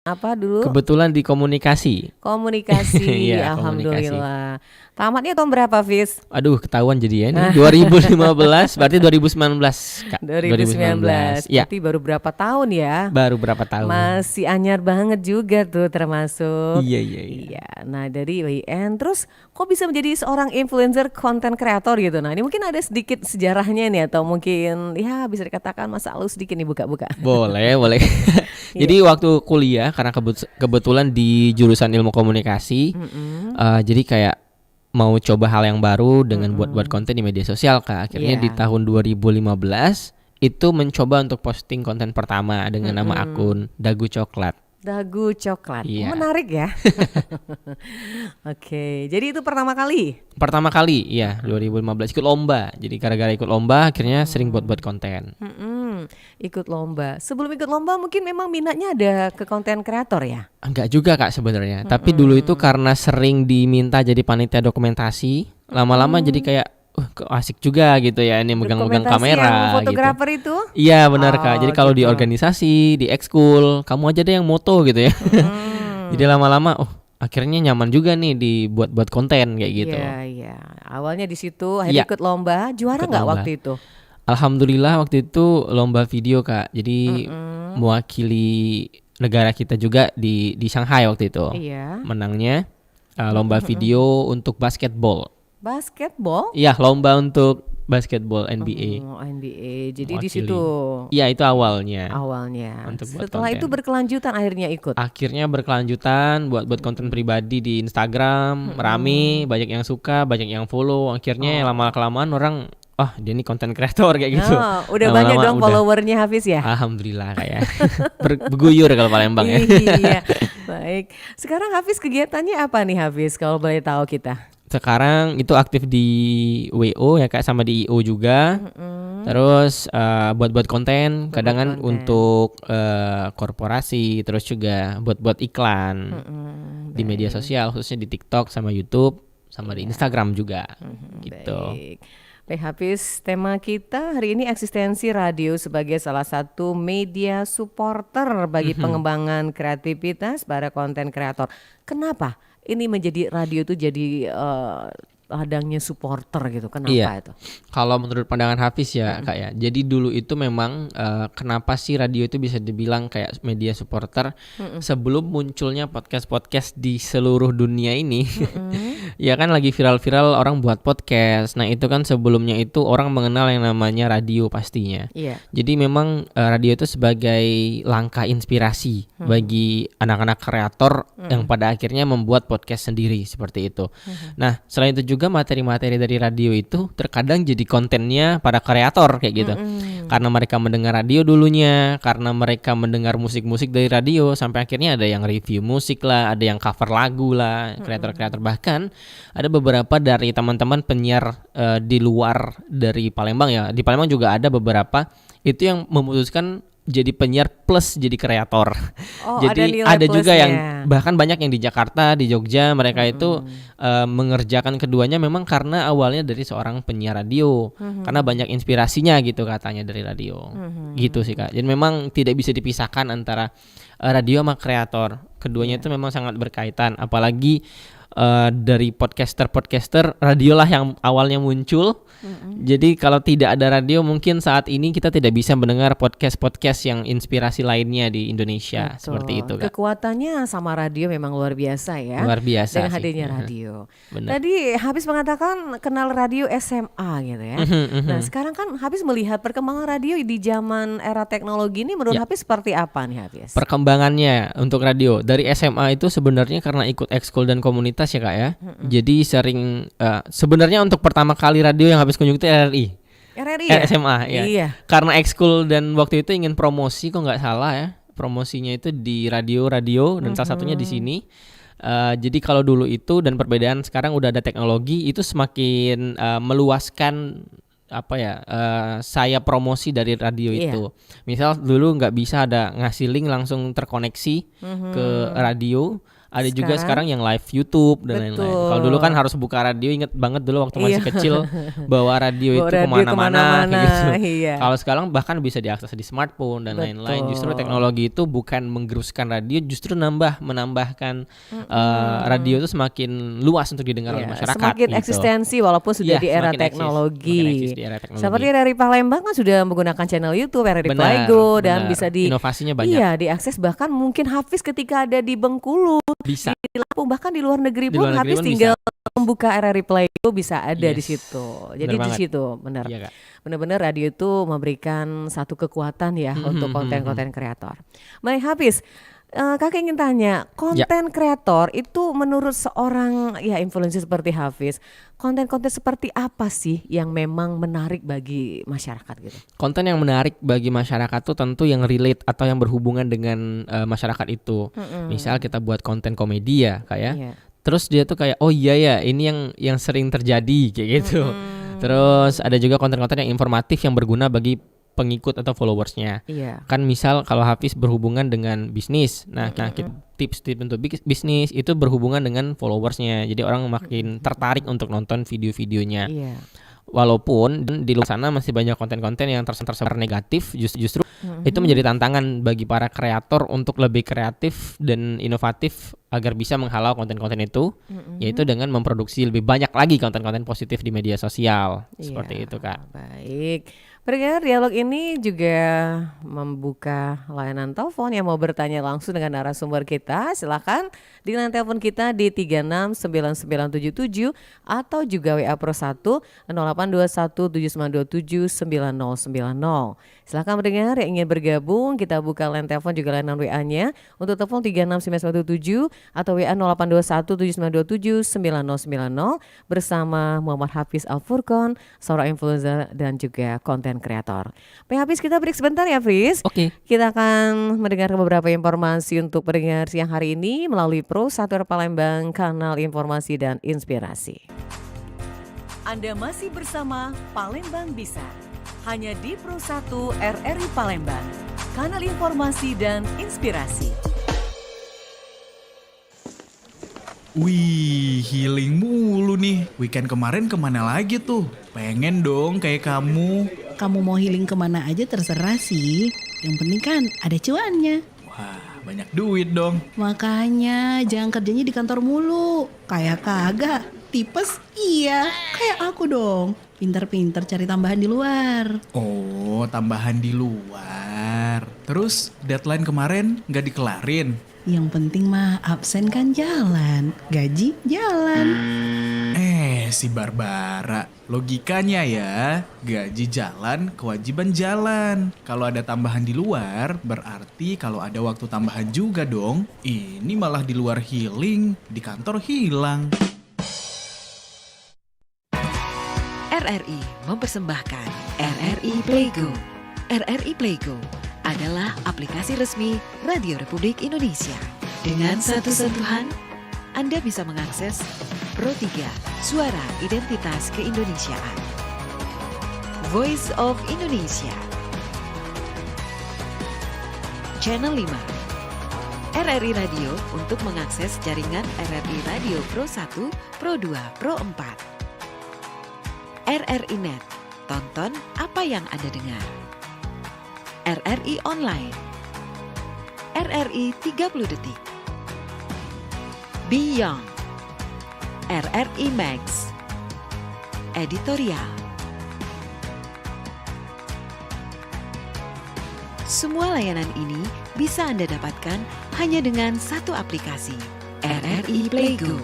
Apa dulu? Kebetulan di komunikasi. Komunikasi, Iya, komunikasi. alhamdulillah. Tamatnya tahun berapa, Fis? Aduh, ketahuan jadi ya ini 2015 berarti 2019, Kak. 2019. 2019. Ya, Berarti baru berapa tahun ya? baru berapa tahun. Masih anyar banget juga tuh termasuk. Iya, iya, iya. Iya, nah dari WIN terus kok bisa menjadi seorang influencer content creator gitu. Nah, ini mungkin ada sedikit sejarahnya nih atau mungkin ya bisa dikatakan masa lalu sedikit nih buka-buka. Boleh, boleh. Iya. Jadi waktu kuliah karena kebetulan di jurusan ilmu komunikasi, jadi kayak mau coba hal yang baru dengan buat-buat konten di media sosial, Kak. Akhirnya di Iya. tahun 2015 itu mencoba untuk posting konten pertama dengan nama akun Dagu Coklat. Dagu coklat. Iya. Menarik ya. Oke, jadi itu pertama kali. Pertama kali, iya, 2015 ikut lomba. Jadi gara-gara ikut lomba akhirnya sering buat-buat konten. Ikut lomba. Sebelum ikut lomba mungkin memang minatnya ada ke konten kreator ya. Enggak juga, Kak, sebenarnya. Tapi dulu itu karena sering diminta jadi panitia dokumentasi, lama-lama jadi kayak kok asik juga gitu ya ini megang-megang Dokumentasi yang kamera gitu. fotografer itu. Iya benar, Kak. Jadi kalau di gitu. organisasi, di ekskul, kamu aja deh yang moto gitu ya. Jadi lama-lama akhirnya nyaman juga nih dibuat-buat konten kayak gitu. Iya, iya. Awalnya di situ, akhirnya Iya, ikut lomba. Juara ikut nggak lomba. waktu itu? Alhamdulillah waktu itu lomba video, Kak. Jadi mewakili negara kita juga di Shanghai waktu itu. Iya. Menangnya lomba video untuk basketball. Basketball. Iya, lomba untuk basketball NBA. Oh, NBA. Jadi di Mewakili. situ Iya, itu awalnya. awalnya. Untuk buat Setelah itu konten. berkelanjutan akhirnya ikut. Akhirnya berkelanjutan buat konten pribadi di Instagram, rame, banyak yang suka, banyak yang follow. Akhirnya lama-kelamaan orang, dia ini konten kreator kayak gitu. Oh, udah banyak Lama-lama dong followernya Hafiz ya. Alhamdulillah kayak berguyur kalau Palembang ya. Iya. Baik. Sekarang Hafiz kegiatannya apa nih Hafiz kalau boleh tahu kita? Sekarang itu aktif di WO ya, Kak, sama di IO juga. Terus buat konten, kadang kan konten. untuk korporasi, terus juga buat iklan di media sosial, khususnya di TikTok sama YouTube sama di Instagram juga gitu. Baik. Baik Hafiz, tema kita hari ini eksistensi radio sebagai salah satu media supporter bagi pengembangan kreativitas para konten kreator. Kenapa ini menjadi radio itu jadi ladangnya supporter gitu? Kenapa Iya. itu? Kalau menurut pandangan Hafiz ya, Kak ya. Jadi dulu itu memang kenapa sih radio itu bisa dibilang kayak media supporter sebelum munculnya podcast-podcast di seluruh dunia ini. Ya kan lagi viral-viral orang buat podcast. Nah, itu kan sebelumnya itu orang mengenal yang namanya radio pastinya. Iya. Jadi memang radio itu sebagai langkah inspirasi bagi anak-anak kreator yang pada akhirnya membuat podcast sendiri seperti itu. Nah, selain itu juga materi-materi dari radio itu terkadang jadi kontennya para kreator kayak gitu. Karena mereka mendengar radio dulunya, karena mereka mendengar musik-musik dari radio sampai akhirnya ada yang review musik lah, ada yang cover lagu lah, kreator-kreator, bahkan ada beberapa dari teman-teman penyiar di luar dari Palembang ya. Di Palembang juga ada beberapa itu yang memutuskan jadi penyiar plus jadi kreator. Oh, Jadi ada nilai ada juga plusnya. yang bahkan banyak yang di Jakarta, di Jogja, mereka itu mengerjakan keduanya memang karena awalnya dari seorang penyiar radio. Karena banyak inspirasinya gitu katanya dari radio. Gitu sih, Kak. Jadi memang tidak bisa dipisahkan antara radio sama kreator. Keduanya itu memang sangat berkaitan, apalagi dari podcaster radio lah yang awalnya muncul. Jadi kalau tidak ada radio mungkin saat ini kita tidak bisa mendengar podcast yang inspirasi lainnya di Indonesia. Betul. Seperti itu, Kak. Kekuatannya sama radio memang luar biasa ya. Luar biasa dengan sih. hadirnya radio. Benar. Tadi Habis mengatakan kenal radio SMA gitu ya. Nah sekarang kan Habis melihat perkembangan radio di zaman era teknologi ini menurut Ya. Habis seperti apa nih Habis? Perkembangannya untuk radio dari SMA itu sebenarnya karena ikut ekskul dan komunitas ya, Kak ya. Jadi sering sebenarnya untuk pertama kali radio yang habis kunjungi itu RRI. RRI ya? SMA ya. Iya. Karena ekskul dan waktu itu ingin promosi kok nggak salah ya. Promosinya itu di radio dan salah satunya di sini. Jadi kalau dulu itu dan perbedaan sekarang udah ada teknologi itu semakin meluaskan saya promosi dari radio Iya. itu. Misal dulu nggak bisa ada ngasih link langsung terkoneksi ke radio, Ada juga sekarang yang live YouTube dan lain-lain. Kalau dulu kan harus buka radio, inget banget dulu waktu masih kecil bawa radio itu kemana-mana gitu. Iya. Kalau sekarang bahkan bisa diakses di smartphone dan lain-lain. Justru teknologi itu bukan menggeruskan radio, justru menambahkan radio itu semakin luas untuk didengar oleh masyarakat. Semakin gitu. eksistensi walaupun sudah di era teknologi. Seperti RRI Palembang kan sudah menggunakan channel YouTube RRI Playgo dan bisa inovasinya banyak. Iya, diakses bahkan mungkin Hafiz ketika ada di Bengkulu, bisa di Lampung, bahkan di luar negeri pun Hafiz tinggal membuka RRI Playgo bisa ada di situ. Jadi di situ benar. Iya, benar-benar radio itu memberikan satu kekuatan ya untuk konten-konten kreator. Baik Hafiz, Kakak ingin tanya, konten kreator itu menurut seorang influencer seperti Hafiz, konten-konten seperti apa sih yang memang menarik bagi masyarakat gitu? Konten yang menarik bagi masyarakat tuh tentu yang relate atau yang berhubungan dengan masyarakat itu. Misal kita buat konten komedi ya, kayak. Terus dia tuh kayak oh iya ya, ini yang sering terjadi kayak gitu. Terus ada juga konten-konten yang informatif yang berguna bagi pengikut atau followersnya. Kan misal kalau Hafiz berhubungan dengan bisnis, nah tips-tips untuk bisnis itu berhubungan dengan followersnya. Jadi orang makin tertarik untuk nonton video-videonya. Walaupun di luar sana masih banyak konten-konten yang tersebar negatif, justru itu menjadi tantangan bagi para kreator untuk lebih kreatif dan inovatif agar bisa menghalau konten-konten itu, yaitu dengan memproduksi lebih banyak lagi konten-konten positif di media sosial. Seperti itu, Kak. Baik. Pendengar, dialog ini juga membuka layanan telepon yang mau bertanya langsung dengan narasumber kita. Silakan di line telepon kita di 369977 atau juga WA Pro 1 082179279090. Silakan mendengar yang ingin bergabung, kita buka line telepon juga layanan WA-nya untuk telepon 369977 atau WA 082179279090 bersama Muhammad Hafiz Al-Furqon, seorang influencer dan juga konten kreator. Pak Hafiz, kita break sebentar ya, Hafiz. Oke. Kita akan mendengar beberapa informasi untuk pendengar siang hari ini melalui Pro 1 Palembang, kanal informasi dan inspirasi. Anda masih bersama Palembang Bisa, hanya di Pro 1 RRI Palembang, kanal informasi dan inspirasi. Wih, healing mulu nih. Weekend kemarin kemana lagi tuh? Pengen dong kayak kamu. Kamu mau healing kemana aja terserah sih. Yang penting kan ada cuannya. Wah, banyak duit dong. Makanya jangan kerjanya di kantor mulu. Kayak kagak. Tipes iya. Kayak aku dong. Pinter-pinter cari tambahan di luar. Oh, tambahan di luar. Terus deadline kemarin nggak dikelarin? Yang penting mah absen kan jalan. Gaji jalan. Si Barbara, logikanya ya, gaji jalan, kewajiban jalan. Kalau ada tambahan di luar, berarti kalau ada waktu tambahan juga dong. Ini malah di luar healing, di kantor hilang. RRI mempersembahkan RRI Playgo. RRI Playgo adalah aplikasi resmi Radio Republik Indonesia. Dengan satu sentuhan, Anda bisa mengakses Pro 3, Suara Identitas Keindonesiaan, Voice of Indonesia, Channel 5, RRI Radio untuk mengakses jaringan RRI Radio Pro 1, Pro 2, Pro 4, RRI Net, tonton apa yang Anda dengar, RRI Online, RRI 30 Detik, Beyond, RRI Max, Editorial. Semua layanan ini bisa Anda dapatkan hanya dengan satu aplikasi, RRI Playgo.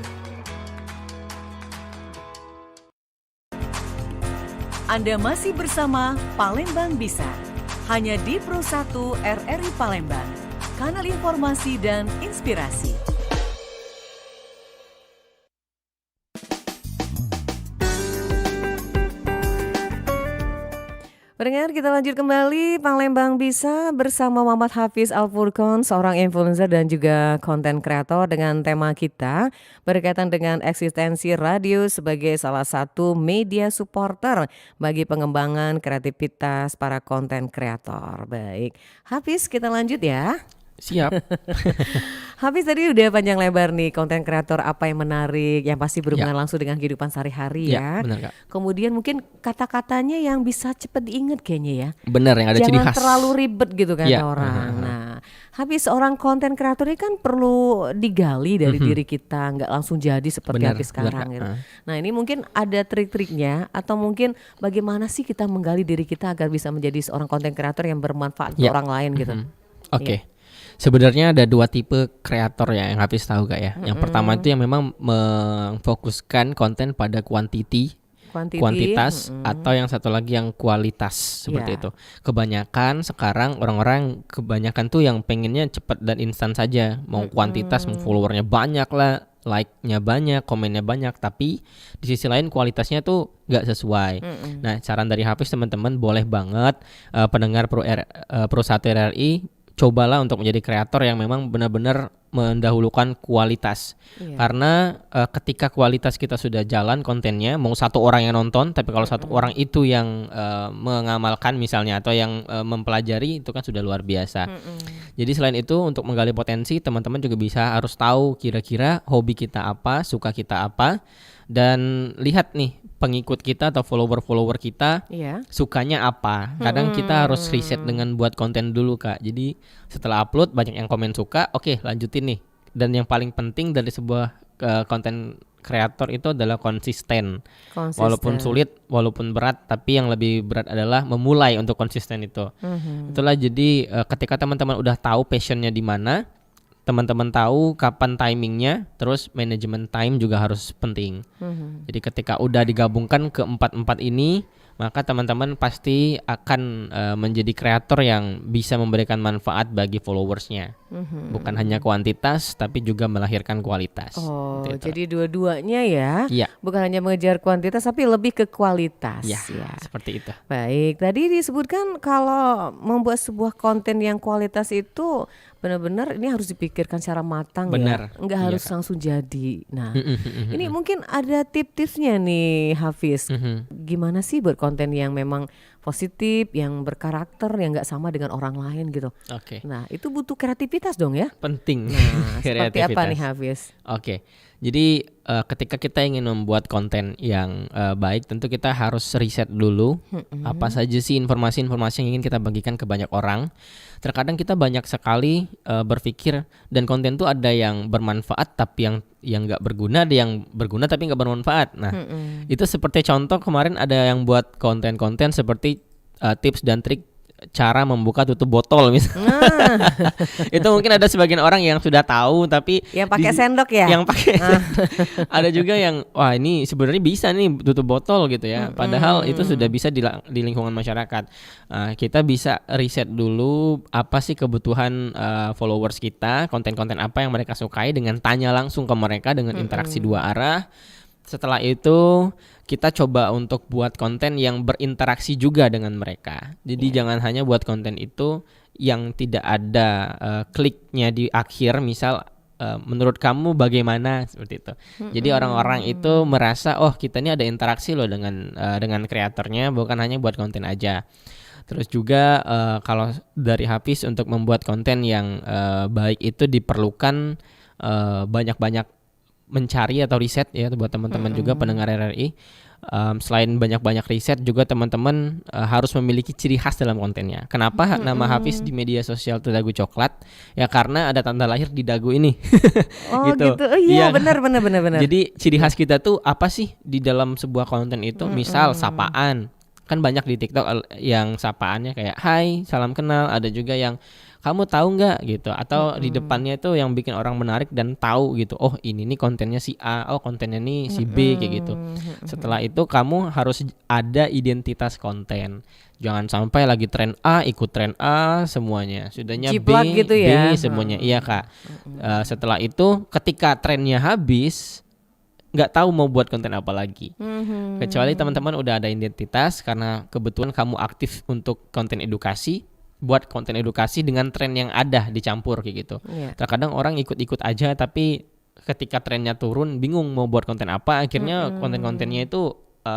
Anda masih bersama Palembang Bisa, hanya di Pro 1 RRI Palembang, kanal informasi dan inspirasi. Pendengar, kita lanjut kembali Palembang Bisa bersama Muhammad Hafiz Al-Furqon, seorang influencer dan juga konten kreator, dengan tema kita berkaitan dengan eksistensi radio sebagai salah satu media supporter bagi pengembangan kreativitas para konten kreator. Baik, Hafiz, kita lanjut ya. Siap. Habis tadi udah panjang lebar nih konten kreator apa yang menarik, yang pasti berhubungan langsung dengan kehidupan sehari-hari ya. benar Kak. Kemudian mungkin kata-katanya yang bisa cepet diingat kayaknya ya. Benar, yang ada ciri Jangan khas. terlalu ribet gitu kata Iya, orang. Nah, habis seorang konten kreator ini kan perlu digali dari diri kita, nggak langsung jadi seperti Benar, habis benar, sekarang Kak. gitu. Nah, ini mungkin ada trik-triknya atau mungkin bagaimana sih kita menggali diri kita agar bisa menjadi seorang konten kreator yang bermanfaat untuk Ya. orang lain gitu. Oke. Sebenarnya ada 2 tipe kreator ya yang Hafiz tahu Kak ya. Yang pertama itu yang memang memfokuskan konten pada kuantitas atau yang satu lagi yang kualitas seperti Iya. itu. Kebanyakan sekarang orang-orang kebanyakan tuh yang pengennya cepat dan instan saja. Mau kuantitas, mau followernya banyak lah, like-nya banyak, komennya banyak, tapi di sisi lain kualitasnya tuh nggak sesuai. Nah, saran dari Hafiz teman-teman boleh banget pendengar Pro 1 RRI cobalah untuk menjadi kreator yang memang benar-benar mendahulukan kualitas. Iya. Karena ketika kualitas kita sudah jalan kontennya, mau satu orang yang nonton, tapi kalau satu orang itu yang mengamalkan misalnya atau yang mempelajari, itu kan sudah luar biasa. Jadi selain itu untuk menggali potensi, teman-teman juga bisa harus tahu kira-kira hobi kita apa, suka kita apa, dan lihat nih pengikut kita atau follower-follower kita Iya. sukanya apa. Kadang kita harus riset dengan buat konten dulu Kak. Jadi setelah upload banyak yang komen suka, oke lanjutin nih. Dan yang paling penting dari sebuah konten kreator itu adalah konsisten. Walaupun sulit, walaupun berat, tapi yang lebih berat adalah memulai untuk konsisten itu. Itulah jadi ketika teman-teman udah tahu passionnya di mana, teman-teman tahu kapan timingnya, terus manajemen time juga harus penting. Jadi ketika udah digabungkan ke empat ini, maka teman-teman pasti akan menjadi kreator yang bisa memberikan manfaat bagi followersnya. Bukan hanya kuantitas, tapi juga melahirkan kualitas. Oh, Seperti itu. jadi dua-duanya ya. Iya. Bukan hanya mengejar kuantitas tapi lebih ke kualitas Ya, ya. seperti itu. Baik, tadi disebutkan kalau membuat sebuah konten yang kualitas itu benar-benar ini harus dipikirkan secara matang Benar. ya. Enggak Iya, harus Kak. langsung jadi. Nah, ini mungkin ada tips-tipsnya nih Hafiz. Gimana sih buat konten yang memang positif, yang berkarakter, yang nggak sama dengan orang lain gitu. Oke. Nah, itu butuh kreativitas dong ya. Penting. Nah, seperti apa Kreativitas. nih Hafiz? Oke, jadi ketika kita ingin membuat konten yang baik, tentu kita harus riset dulu apa saja sih informasi-informasi yang ingin kita bagikan ke banyak orang. Terkadang kita banyak sekali berpikir dan konten tuh ada yang bermanfaat tapi yang nggak berguna, ada yang berguna tapi nggak bermanfaat. Nah, itu seperti contoh kemarin ada yang buat konten-konten seperti tips dan trik cara membuka tutup botol misalnya. Itu mungkin ada sebagian orang yang sudah tahu tapi Yang pakai sendok ya? yang pakai ada juga yang wah ini sebenarnya bisa nih tutup botol gitu ya. Padahal itu sudah bisa di lingkungan masyarakat. Kita bisa riset dulu apa sih kebutuhan followers kita, konten-konten apa yang mereka sukai dengan tanya langsung ke mereka dengan interaksi dua arah. Setelah itu kita coba untuk buat konten yang berinteraksi juga dengan mereka. Jadi jangan hanya buat konten itu yang tidak ada kliknya di akhir, misal menurut kamu bagaimana seperti itu. Jadi orang-orang itu merasa oh kita ini ada interaksi loh dengan kreatornya, bukan hanya buat konten aja. Terus juga kalau dari Hafiz untuk membuat konten yang baik itu diperlukan banyak-banyak mencari atau riset ya buat teman-teman juga pendengar RRI. Selain banyak-banyak riset juga teman-teman harus memiliki ciri khas dalam kontennya. Kenapa nama Hafiz di media sosial itu dagu coklat? Ya karena ada tanda lahir di dagu ini. Oh gitu. Oh iya benar. Jadi ciri khas kita tuh apa sih di dalam sebuah konten itu? Misal sapaan. Kan banyak di TikTok yang sapaannya kayak hai, salam kenal. Ada juga yang kamu tahu nggak gitu, atau di depannya itu yang bikin orang menarik dan tahu gitu, oh ini nih kontennya si A, oh kontennya nih si B kayak gitu. Setelah itu kamu harus ada identitas konten, jangan sampai lagi tren A ikut tren A semuanya, sudahnya Jiplak B gitu ya. B semuanya. Iya Kak. Setelah itu ketika trennya habis nggak tahu mau buat konten apa lagi. Kecuali teman-teman udah ada identitas karena kebetulan kamu aktif untuk konten edukasi, buat konten edukasi dengan tren yang ada dicampur kayak gitu. Terkadang orang ikut-ikut aja tapi ketika trennya turun bingung mau buat konten apa, akhirnya konten-kontennya itu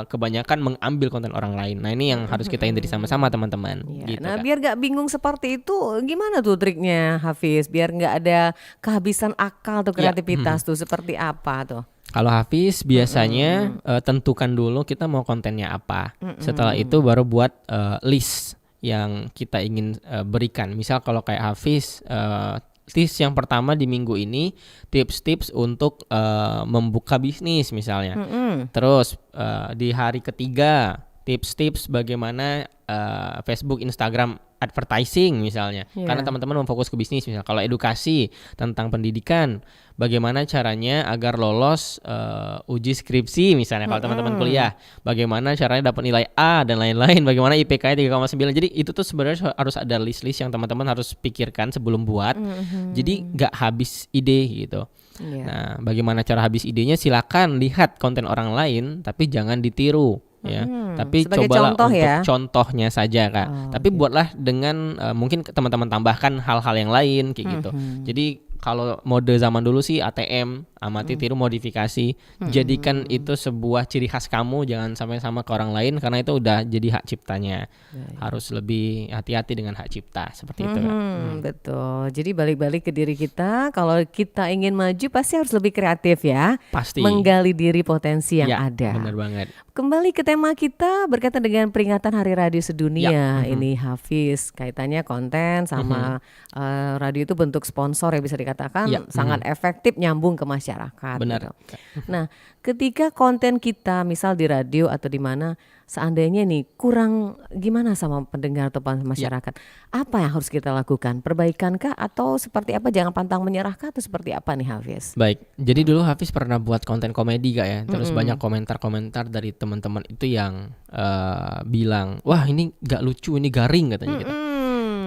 kebanyakan mengambil konten orang lain. Nah ini yang harus kita hindari sama-sama teman-teman. Iya. Gitu, Nah Kak. biar gak bingung seperti itu gimana tuh triknya Hafiz? Biar gak ada kehabisan akal atau Ya, kreativitas tuh seperti apa tuh? Kalau Hafiz biasanya tentukan dulu kita mau kontennya apa. Setelah itu baru buat list yang kita ingin berikan. Misal kalau kayak Hafiz, tips yang pertama di minggu ini tips-tips untuk membuka bisnis misalnya. Terus di hari ketiga tips-tips bagaimana Facebook, Instagram advertising misalnya. Iya. Karena teman-teman mau fokus ke bisnis misalnya. Kalau edukasi tentang pendidikan, bagaimana caranya agar lolos uji skripsi misalnya kalau teman-teman kuliah. Bagaimana caranya dapat nilai A dan lain-lain. Bagaimana IPK-nya 3,9. Jadi itu tuh sebenarnya harus ada list-list yang teman-teman harus pikirkan sebelum buat. Jadi nggak habis ide gitu. Iya. Nah, bagaimana cara habis idenya? Silakan lihat konten orang lain, tapi jangan ditiru. Ya, tapi Sebagai cobalah contoh untuk ya? contohnya saja Kak. Tapi buatlah dengan mungkin teman-teman tambahkan hal-hal yang lain kayak gitu. Jadi kalau mode zaman dulu sih ATM, amati, tiru, modifikasi. Jadikan itu sebuah ciri khas kamu, jangan sampai sama ke orang lain karena itu udah jadi hak ciptanya. Harus lebih hati-hati dengan hak cipta seperti itu Kak. Betul. Jadi balik-balik ke diri kita. Kalau kita ingin maju pasti harus lebih kreatif ya. Pasti. Menggali diri potensi yang Ya, ada. benar banget. Kembali ke tema kita berkaitan dengan peringatan Hari Radio Sedunia. Ini Hafiz, kaitannya konten sama radio itu bentuk sponsor ya bisa dikatakan Ya, sangat efektif nyambung ke masyarakat. Benar. gitu. Nah, ketika konten kita misal di radio atau di mana seandainya nih kurang gimana sama pendengar atau masyarakat, apa yang harus kita lakukan? Perbaikan kah atau seperti apa? Jangan pantang menyerah kah atau seperti apa nih Hafiz? Baik, jadi dulu Hafiz pernah buat konten komedi Kak ya. Terus banyak komentar-komentar dari teman-teman itu yang bilang, wah ini gak lucu, ini garing katanya gitu.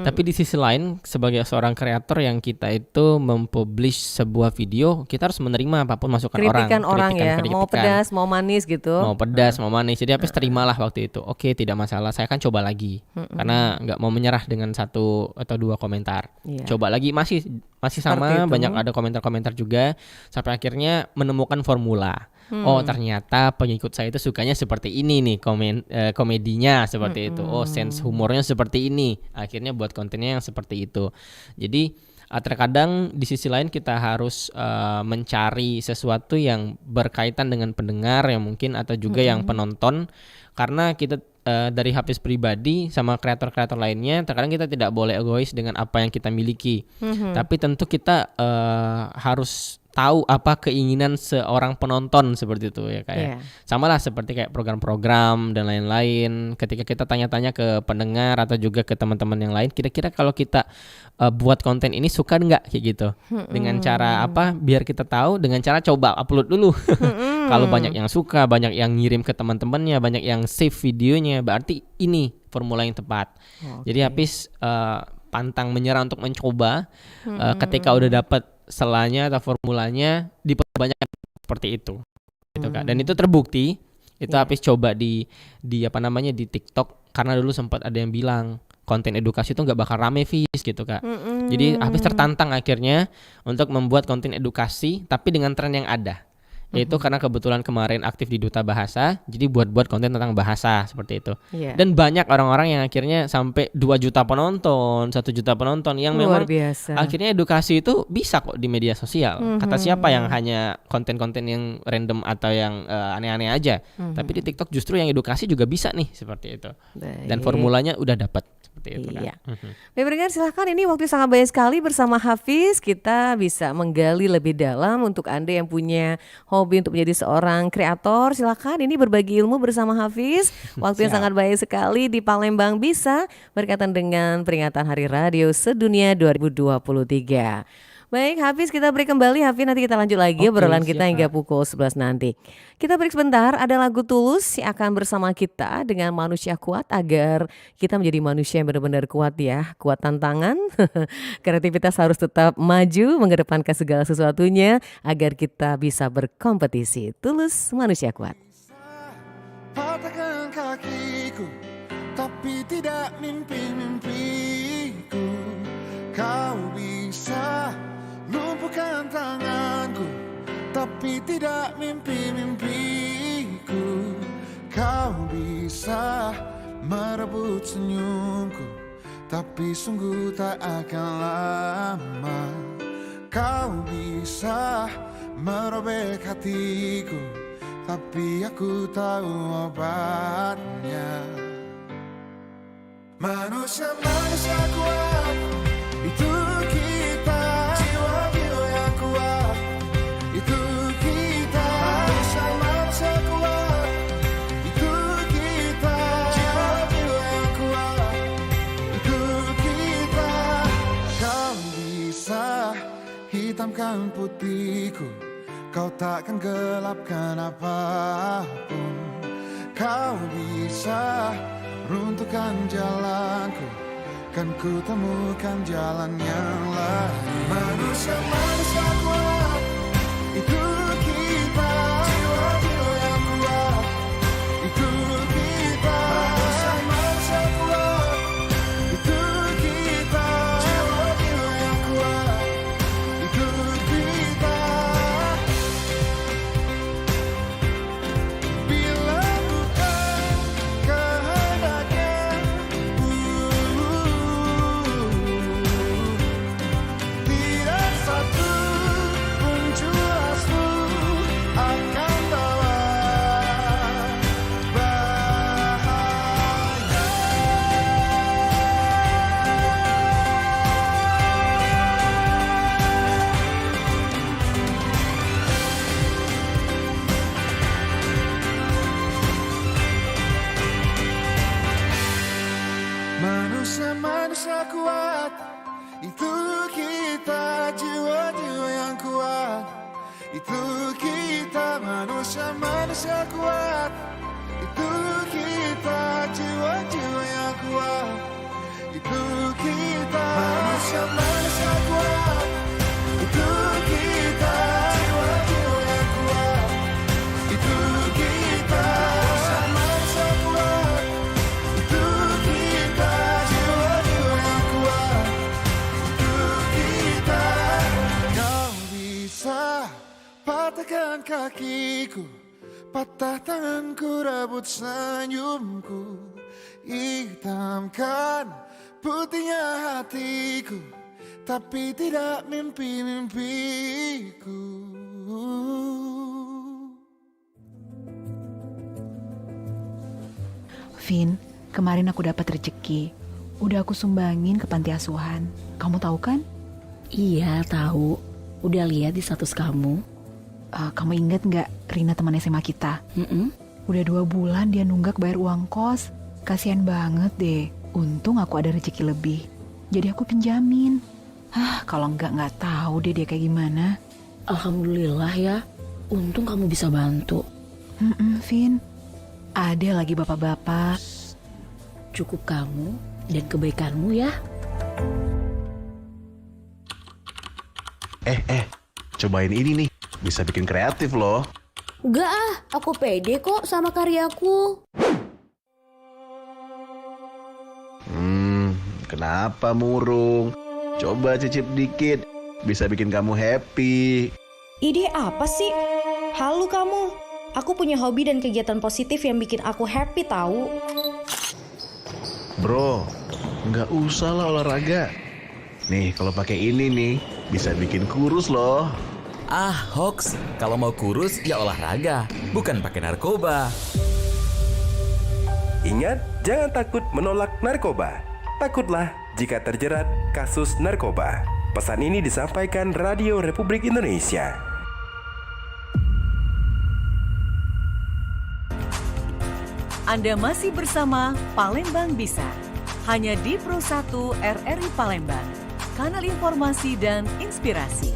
Tapi di sisi lain sebagai seorang kreator yang kita itu mempublish sebuah video, kita harus menerima apapun masukan Kritikan orang. orang ya, mau pedas, mau manis gitu. Mau pedas, mau manis. Jadi Hafiz terimalah waktu itu. Oke, tidak masalah. Saya akan coba lagi. Karena nggak mau menyerah dengan 1 atau 2 komentar. Iya. Coba lagi masih sama, Seperti itu. banyak ada komentar-komentar juga sampai akhirnya menemukan formula. Oh, ternyata pengikut saya itu sukanya seperti ini nih, komedinya seperti itu. Oh, sense humornya seperti ini. Akhirnya buat kontennya yang seperti itu. Jadi terkadang di sisi lain kita harus mencari sesuatu yang berkaitan dengan pendengar yang mungkin atau juga yang penonton, karena kita dari Hafiz pribadi sama kreator-kreator lainnya terkadang kita tidak boleh egois dengan apa yang kita miliki. Tapi tentu kita harus tahu apa keinginan seorang penonton seperti itu ya kayak. Iya. Sama lah seperti kayak program-program dan lain-lain. Ketika kita tanya-tanya ke pendengar atau juga ke teman-teman yang lain, kira-kira kalau kita buat konten ini suka nggak kayak gitu? Dengan cara apa? Biar kita tahu dengan cara coba upload dulu. Kalau banyak yang suka, banyak yang ngirim ke teman-temannya, banyak yang save videonya, berarti ini formula yang tepat. Jadi Hafiz pantang menyerah untuk mencoba. Ketika udah dapat selanya atau formulanya, diperbanyak seperti itu. Gitu Kak. Dan itu terbukti. Itu Hafiz coba di apa namanya di TikTok, karena dulu sempat ada yang bilang konten edukasi itu nggak bakal rame Fis gitu Kak. Jadi Hafiz tertantang akhirnya untuk membuat konten edukasi tapi dengan tren yang ada. Yaitu karena kebetulan kemarin aktif di Duta Bahasa, jadi buat konten tentang bahasa seperti itu. Iya. Dan banyak orang-orang yang akhirnya sampai 2 juta penonton, 1 juta penonton yang Luar memang biasa. akhirnya edukasi itu bisa kok di media sosial. Kata siapa yang hanya konten-konten yang random atau yang aneh-aneh aja. Tapi di TikTok justru yang edukasi juga bisa nih seperti itu. Baik. Dan formulanya udah dapat seperti itu Kak. Iya. Baik pendengar silahkan, ini waktu sangat banyak sekali bersama Hafiz. Kita bisa menggali lebih dalam untuk Anda yang punya hobi untuk menjadi seorang kreator. Silahkan ini berbagi ilmu bersama Hafiz. Waktu yang Siap. sangat baik sekali di Palembang Bisa berkaitan dengan peringatan Hari Radio Sedunia 2023. Baik Hafiz, kita break kembali. Hafiz, nanti kita lanjut lagi Oke, obrolan kita siap, hingga Kak. pukul 11 nanti. Kita break sebentar, ada lagu Tulus yang akan bersama kita dengan Manusia Kuat agar kita menjadi manusia yang benar-benar kuat ya. Kuat tantangan, kreativitas harus tetap maju, mengedepankan segala sesuatunya agar kita bisa berkompetisi. Tulus, Manusia Kuat. Patahkan kakiku, tapi tidak mimpi-mimpiku. Kau bisa lumpuhkan tanganku, tapi tidak mimpi-mimpiku. Kau bisa merebut senyumku, tapi sungguh tak akan lama. Kau bisa merobek hatiku, tapi aku tahu obatnya. Manusia-manusia kuat, itu kita. Jiwa-jiwa yang kuat, itu kita. Manusia-manusia kuat, itu kita. Jiwa-jiwa yang kuat, itu kita. Kau bisa hitamkan putihku, kau takkan gelapkan apapun. Kau bisa runtuhkan jalanku, kan ku temukan jalan yang lain. Manusia-manusia kuat, itu kita. Jiwa-jiwa yang kuat, itu kita. Manusia-manusia kuat, itu kita. Jiwa-jiwa yang kuat, itu kita. Bila bukan kehendaknya, tidak satu pun jelasmu akan bawa bahaya. Manusia-manusia kuat, itu kita. Jiwa-jiwa yang kuat, itu kita. Manusia-manusia kuat, itu kita. Jiwa-jiwa yang kuat, itu kita. Manusia-manusia kuat, itu kita. Jiwa-jiwa yang kuat, itu kita. Manusia-manusia kuat, itu kita. Jiwa-jiwa yang kuat, itu kita. Kau bisa patahkan kakiku, patah tanganku, rebut senyumku, hitamkan putihnya hatiku, tapi tidak mimpi-mimpiku. Vin, kemarin aku dapat rezeki. Udah aku sumbangin ke panti asuhan. Kamu tahu kan? Iya, tahu. Udah lihat di status kamu. Kamu inget nggak Rina teman SMA kita? Udah 2 bulan dia nunggak bayar uang kos. Kasian banget deh. Untung aku ada rezeki lebih. Jadi aku pinjamin. Kalau nggak tahu deh dia kayak gimana. Alhamdulillah ya. Untung kamu bisa bantu. Vin. Ada lagi bapak-bapak. Cukup kamu dan kebaikanmu ya. Cobain ini nih, bisa bikin kreatif loh. Enggak ah, aku pede kok sama karyaku. Kenapa murung? Coba cicip dikit, bisa bikin kamu happy. Ide apa sih? Halu kamu. Aku punya hobi dan kegiatan positif yang bikin aku happy tahu. Bro, nggak usah lah olahraga. Nih, kalau pakai ini nih, bisa bikin kurus loh. Ah, hoax. Kalau mau kurus, ya olahraga, bukan pakai narkoba. Ingat, jangan takut menolak narkoba. Takutlah jika terjerat kasus narkoba. Pesan ini disampaikan Radio Republik Indonesia. Anda masih bersama Palembang Bisa. Hanya di Pro 1 RRI Palembang. Kanal informasi dan inspirasi.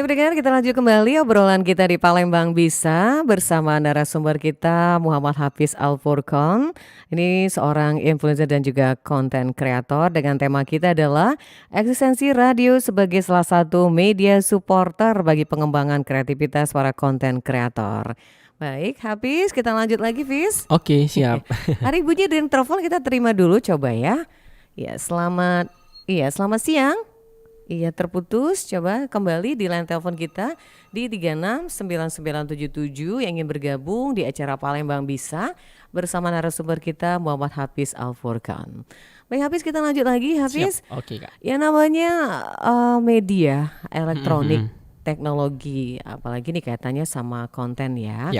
pendengar, kita lanjut kembali obrolan kita di Palembang Bisa bersama narasumber kita Muhammad Hafiz Al-Furqon. Ini seorang influencer dan juga konten kreator dengan tema kita adalah eksistensi radio sebagai salah satu media supporter bagi pengembangan kreativitas para konten kreator. Baik, Hafiz, kita lanjut lagi, Fiz. Oke, siap. Hari bunyi dan telepon kita terima dulu coba ya. Ya, selamat siang. Iya, terputus. Coba kembali di line telepon kita di 369977 yang ingin bergabung di acara Palembang Bisa bersama narasumber kita Muhammad Hafiz Al-Furqon. Baik, Hafiz, kita lanjut lagi, Hafiz. Siap. Oke, Kak. Yang namanya media elektronik, teknologi, apalagi nih kaitannya sama konten ya.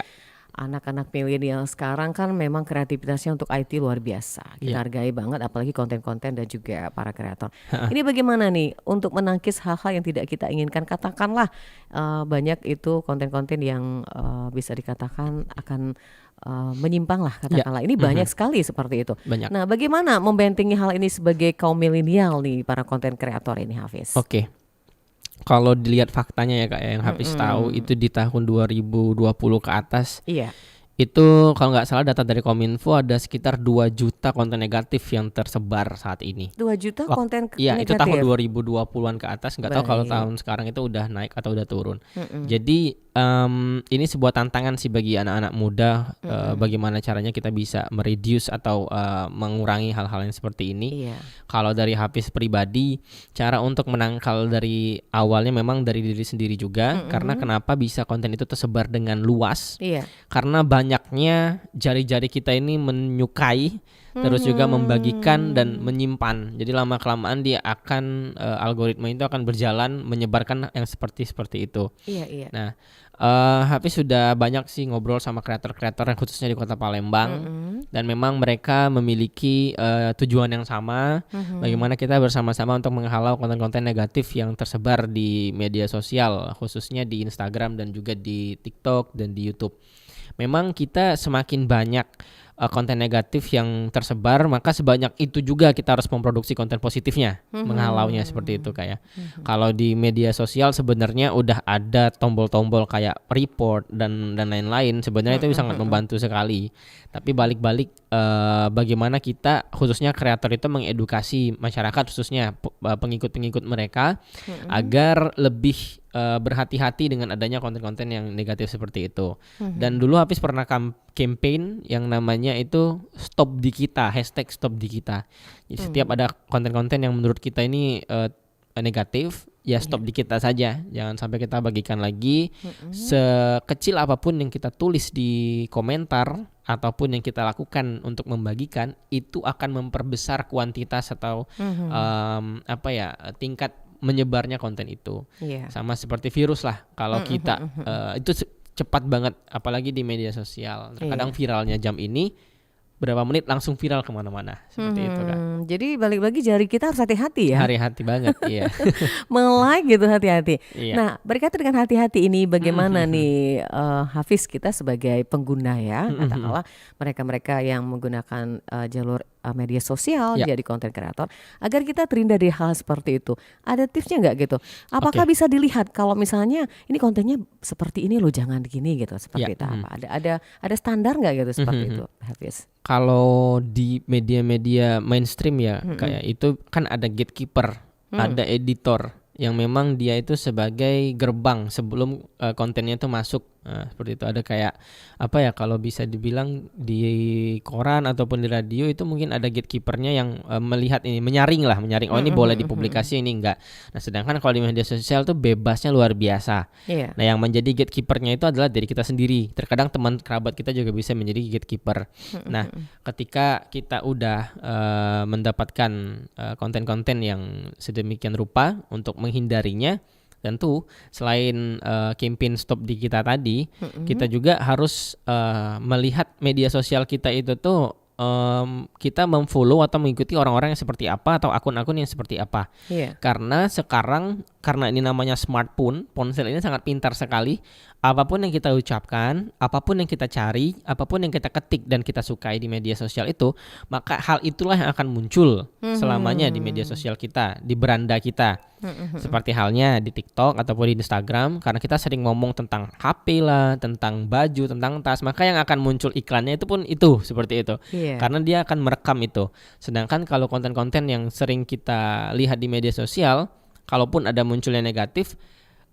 Anak-anak milenial sekarang kan memang kreativitasnya untuk IT luar biasa. Kita hargai banget, apalagi konten-konten dan juga para kreator. Ini bagaimana nih untuk menangkis hal-hal yang tidak kita inginkan? Katakanlah banyak itu konten-konten yang bisa dikatakan akan menyimpang lah katakanlah. Ini banyak sekali seperti itu. Banyak. Nah, bagaimana membentengi hal ini sebagai kaum milenial nih, para konten kreator ini, Hafiz? Oke. Kalau dilihat faktanya ya Kak, yang Hafiz tahu itu di tahun 2020 ke atas. Iya. Itu kalau nggak salah data dari Kominfo ada sekitar 2 juta konten negatif yang tersebar saat ini. 2 juta konten Iya, negatif? itu tahun 2020-an ke atas. Nggak tahu kalau tahun sekarang itu udah naik atau udah turun. Jadi ini sebuah tantangan sih bagi anak-anak muda. Bagaimana caranya kita bisa mereduce atau mengurangi hal-hal yang seperti ini. Kalau dari Hafiz pribadi, cara untuk menangkal dari awalnya memang dari diri sendiri juga. Karena kenapa bisa konten itu tersebar dengan luas? Karena banyaknya jari-jari kita ini menyukai, terus juga membagikan dan menyimpan. Jadi lama-kelamaan dia akan algoritma itu akan berjalan menyebarkan yang seperti itu. Iya. Nah, Hafiz sudah banyak sih ngobrol sama kreator-kreator yang khususnya di Kota Palembang, dan memang mereka memiliki tujuan yang sama. Bagaimana kita bersama-sama untuk menghalau konten-konten negatif yang tersebar di media sosial, khususnya di Instagram dan juga di TikTok dan di YouTube. Memang kita semakin banyak konten negatif yang tersebar, maka sebanyak itu juga kita harus memproduksi konten positifnya, menghalaunya seperti itu kayak. Kalau di media sosial sebenarnya udah ada tombol-tombol kayak report dan lain-lain, sebenarnya itu sangat membantu sekali. Tapi balik-balik bagaimana kita khususnya kreator itu mengedukasi masyarakat, khususnya pengikut-pengikut mereka agar lebih berhati-hati dengan adanya konten-konten yang negatif seperti itu. Dan dulu Hafiz pernah campaign yang namanya itu stop di kita, hashtag stop di kita. Jadi setiap ada konten-konten yang menurut kita ini negatif, ya stop di kita saja, jangan sampai kita bagikan lagi. Sekecil apapun yang kita tulis di komentar ataupun yang kita lakukan untuk membagikan, itu akan memperbesar kuantitas atau tingkat menyebarnya konten itu. Sama seperti virus lah, kalau kita itu cepat banget, apalagi di media sosial. Terkadang viralnya jam ini, berapa menit langsung viral kemana-mana, seperti itu kan. Jadi balik lagi jari kita harus hati-hati ya. Hati-hati banget, iya. Melike gitu hati-hati. Iya. Nah, berkaitan dengan hati-hati ini, bagaimana nih Hafiz kita sebagai pengguna ya, katakanlah mereka-mereka yang menggunakan jalur media sosial jadi konten kreator, agar kita terhindar dari hal seperti itu. Ada tipsnya nggak gitu? Apakah bisa dilihat kalau misalnya ini kontennya seperti ini loh, jangan gini gitu, seperti itu apa? Ada standar nggak gitu seperti itu, Hafiz? Kalau di media-media mainstream ya, kayak itu kan ada gatekeeper, ada editor yang memang dia itu sebagai gerbang sebelum kontennya itu masuk. Seperti itu, ada kayak kalau bisa dibilang di koran ataupun di radio itu mungkin ada gatekeepernya yang melihat ini, menyaring oh ini boleh dipublikasi, ini enggak. Nah, sedangkan kalau di media sosial tuh bebasnya luar biasa. Nah, yang menjadi gatekeepernya itu adalah diri kita sendiri. Terkadang teman kerabat kita juga bisa menjadi gatekeeper. Nah, ketika kita udah mendapatkan konten-konten yang sedemikian rupa, untuk menghindarinya, tentu selain campaign stop di kita tadi, kita juga harus melihat media sosial kita itu tuh kita memfollow atau mengikuti orang-orang yang seperti apa atau akun-akun yang seperti apa. Karena sekarang karena ini namanya smartphone, ponsel ini sangat pintar sekali. Apapun yang kita ucapkan, apapun yang kita cari, apapun yang kita ketik dan kita sukai di media sosial itu, maka hal itulah yang akan muncul selamanya di media sosial kita, di beranda kita. Seperti halnya di TikTok ataupun di Instagram, karena kita sering ngomong tentang HP lah, tentang baju, tentang tas, maka yang akan muncul iklannya itu pun itu, seperti itu. Karena dia akan merekam itu. Sedangkan kalau konten-konten yang sering kita lihat di media sosial, kalaupun ada munculnya negatif,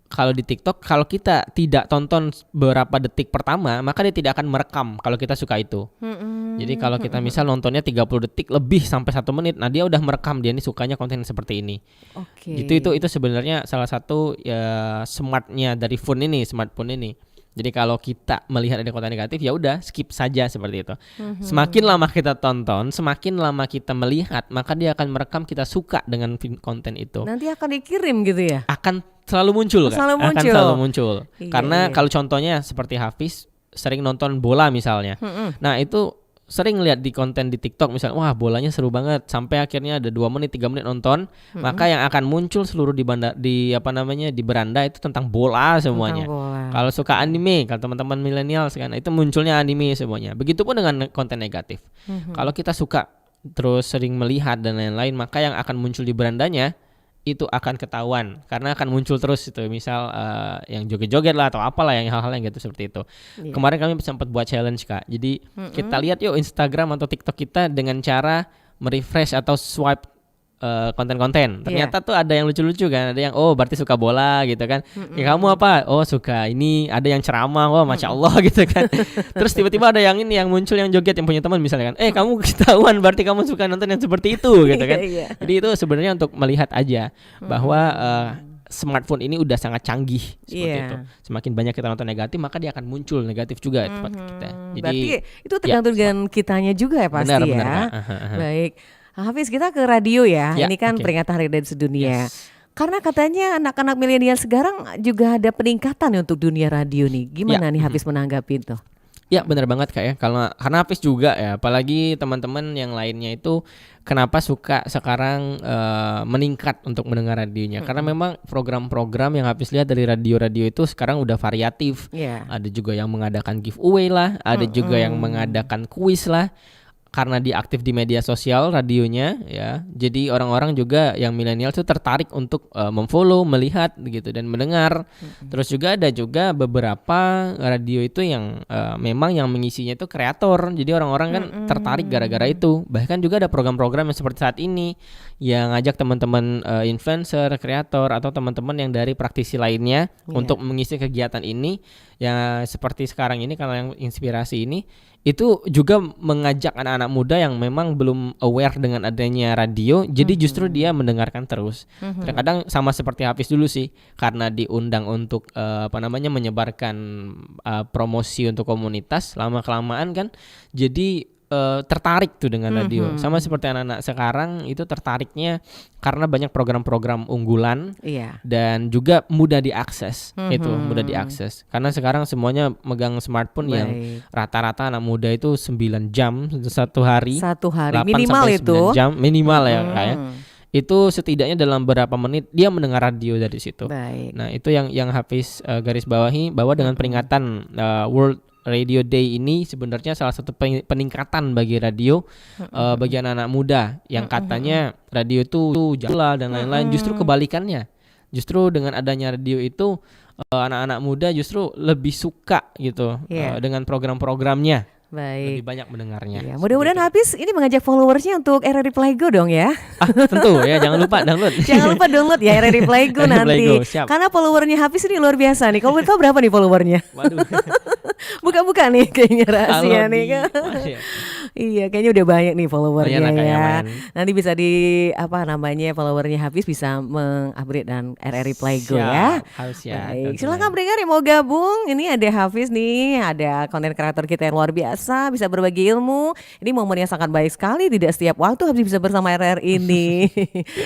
kalau di TikTok, kalau kita tidak tonton beberapa detik pertama, maka dia tidak akan merekam kalau kita suka itu. Jadi kalau kita misal nontonnya 30 detik lebih sampai 1 menit, nah dia udah merekam, dia ini sukanya konten seperti ini. Itu sebenarnya salah satu ya smartnya dari smartphone ini. Jadi kalau kita melihat ada konten negatif, ya udah skip saja seperti itu. Semakin lama kita tonton, semakin lama kita melihat, maka dia akan merekam kita suka dengan konten itu. Nanti akan dikirim gitu ya? Akan selalu muncul kan? Akan selalu muncul. Karena kalau contohnya seperti Hafiz sering nonton bola misalnya. Nah itu sering lihat di konten di TikTok misalnya, wah bolanya seru banget, sampai akhirnya ada 2 menit 3 menit nonton, maka yang akan muncul seluruh di beranda itu tentang bola semuanya. Kalau suka anime, kalau teman-teman milenial kan itu munculnya anime semuanya. Begitupun dengan konten negatif. Kalau kita suka terus sering melihat dan lain-lain, maka yang akan muncul di berandanya itu akan ketahuan karena akan muncul terus itu, misal yang joget-joget lah atau apalah, yang hal-hal yang gitu seperti itu. Kemarin kami sempat buat challenge Kak, jadi kita lihat yuk Instagram atau TikTok kita dengan cara merefresh atau swipe konten-konten. Ternyata tuh ada yang lucu-lucu kan, ada yang berarti suka bola gitu kan. Ya kamu apa? Oh suka ini, ada yang ceramah, wah masya Allah gitu kan. Terus tiba-tiba ada yang ini yang muncul yang joget, yang punya teman misalnya kan, kamu ketahuan berarti kamu suka nonton yang seperti itu gitu kan. Jadi itu sebenarnya untuk melihat aja bahwa smartphone ini udah sangat canggih seperti itu. Semakin banyak kita nonton negatif, maka dia akan muncul negatif juga di tempat kita. Jadi berarti itu tergantung dengan kitanya juga ya pasti. Benar. Baik. Hafiz, kita ke radio ya. Ini kan peringatan Hari Radio Sedunia. Karena katanya anak-anak milenial sekarang juga ada peningkatan untuk dunia radio nih. Gimana nih Hafiz menanggapi itu? Ya benar banget Kak ya. Karena Hafiz juga ya, apalagi teman-teman yang lainnya itu kenapa suka sekarang meningkat untuk mendengar radionya. Karena memang program-program yang Hafiz lihat dari radio-radio itu sekarang udah variatif. Ada juga yang mengadakan giveaway lah, ada juga yang mengadakan kuis lah. Karena dia aktif di media sosial radionya ya, jadi orang-orang juga yang milenial tuh tertarik untuk memfollow, melihat gitu dan mendengar. Terus juga ada juga beberapa radio itu yang memang yang mengisinya itu kreator, jadi orang-orang kan tertarik gara-gara itu. Bahkan juga ada program-program yang seperti saat ini yang ngajak teman-teman influencer, kreator atau teman-teman yang dari praktisi lainnya untuk mengisi kegiatan ini. Yang seperti sekarang ini kalau yang inspirasi ini itu juga mengajak anak-anak muda yang memang belum aware dengan adanya radio, jadi justru dia mendengarkan terus. Terkadang sama seperti Hafiz dulu sih, karena diundang untuk menyebarkan promosi untuk komunitas, lama-kelamaan kan jadi tertarik tuh dengan radio. Sama seperti anak-anak sekarang itu tertariknya karena banyak program-program unggulan dan juga mudah diakses. Itu mudah diakses karena sekarang semuanya megang smartphone yang rata-rata anak muda itu 9 jam satu hari minimal itu 9 jam minimal ya kayak itu setidaknya dalam beberapa menit dia mendengar radio dari situ. Nah itu yang Hafiz garis bawahi bahwa dengan peringatan World Radio Day ini sebenarnya salah satu peningkatan bagi radio bagi anak-anak muda yang katanya radio itu jauh dan lain-lain. Justru kebalikannya, justru dengan adanya radio itu anak-anak muda justru lebih suka gitu dengan program-programnya. Lebih banyak mendengarnya. Mudah-mudahan Hafiz ini mengajak followersnya untuk RRI Playgo dong ya. Tentu ya, jangan lupa download. Jangan lupa download ya RRI Playgo nanti. Karena followernya Hafiz ini luar biasa nih. Kalau boleh tahu berapa nih followernya? Waduh. Buka-buka nih kayaknya rahasia nih kan. Iya, kayaknya udah banyak nih followernya ya. Nanti bisa followernya Hafiz bisa mengupgrade dan RRI Playgo ya. Harus ya. Silakan pendengar yang mau gabung. Ini ada Hafiz nih, ada konten kreator kita yang luar biasa biasa bisa berbagi ilmu. Ini momen yang sangat baik sekali, tidak setiap waktu Hafiz bisa bersama RRI ini.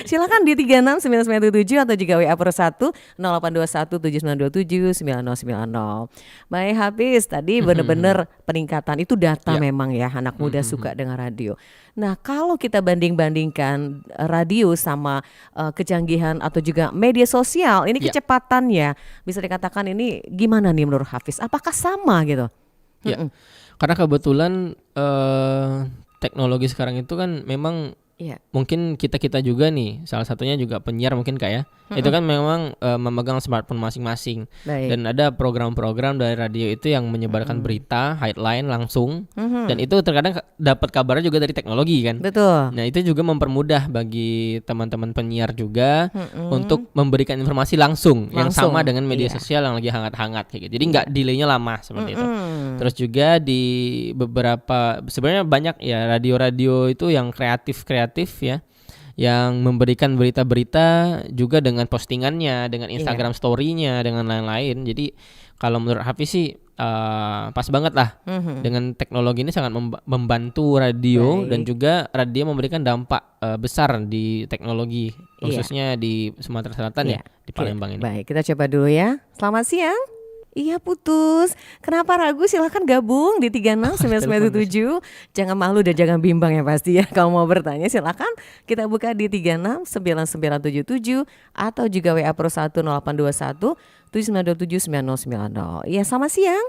Silakan di 36997 atau juga WA per 1 0821 7927 9090. Baik Hafiz, tadi benar-benar peningkatan itu data memang ya, anak muda suka dengan radio. Nah, kalau kita banding-bandingkan radio sama kecanggihan atau juga media sosial, ini kecepatannya bisa dikatakan ini gimana nih menurut Hafiz? Apakah sama gitu? Ya, karena kebetulan teknologi sekarang itu kan memang mungkin kita juga nih, salah satunya juga penyiar mungkin Kak ya, itu kan memang memegang smartphone masing-masing. Dan ada program-program dari radio itu yang menyebarkan berita, headline langsung, dan itu terkadang dapat kabarnya juga dari teknologi kan. Betul. Nah itu juga mempermudah bagi teman-teman penyiar juga untuk memberikan informasi langsung yang sama dengan media sosial yang lagi hangat-hangat kayak gitu. Jadi nggak delaynya lama seperti itu. Terus juga di beberapa, sebenarnya banyak ya radio-radio itu yang kreatif ya, yang memberikan berita-berita juga dengan postingannya, dengan Instagram story-nya, dengan lain-lain. Jadi kalau menurut Hafiz sih pas banget lah. Dengan teknologi ini sangat membantu radio dan juga radio memberikan dampak besar di teknologi khususnya di Sumatera Selatan ya, di Palembang ini. Baik, kita coba dulu ya. Selamat siang. Iya putus. Kenapa ragu? Silahkan gabung di 36997. Jangan malu dan jangan bimbang ya pasti ya. Kalau mau bertanya silahkan kita buka di 3699977 atau juga WA Pro 0821 7927 9090. Iya, selamat siang.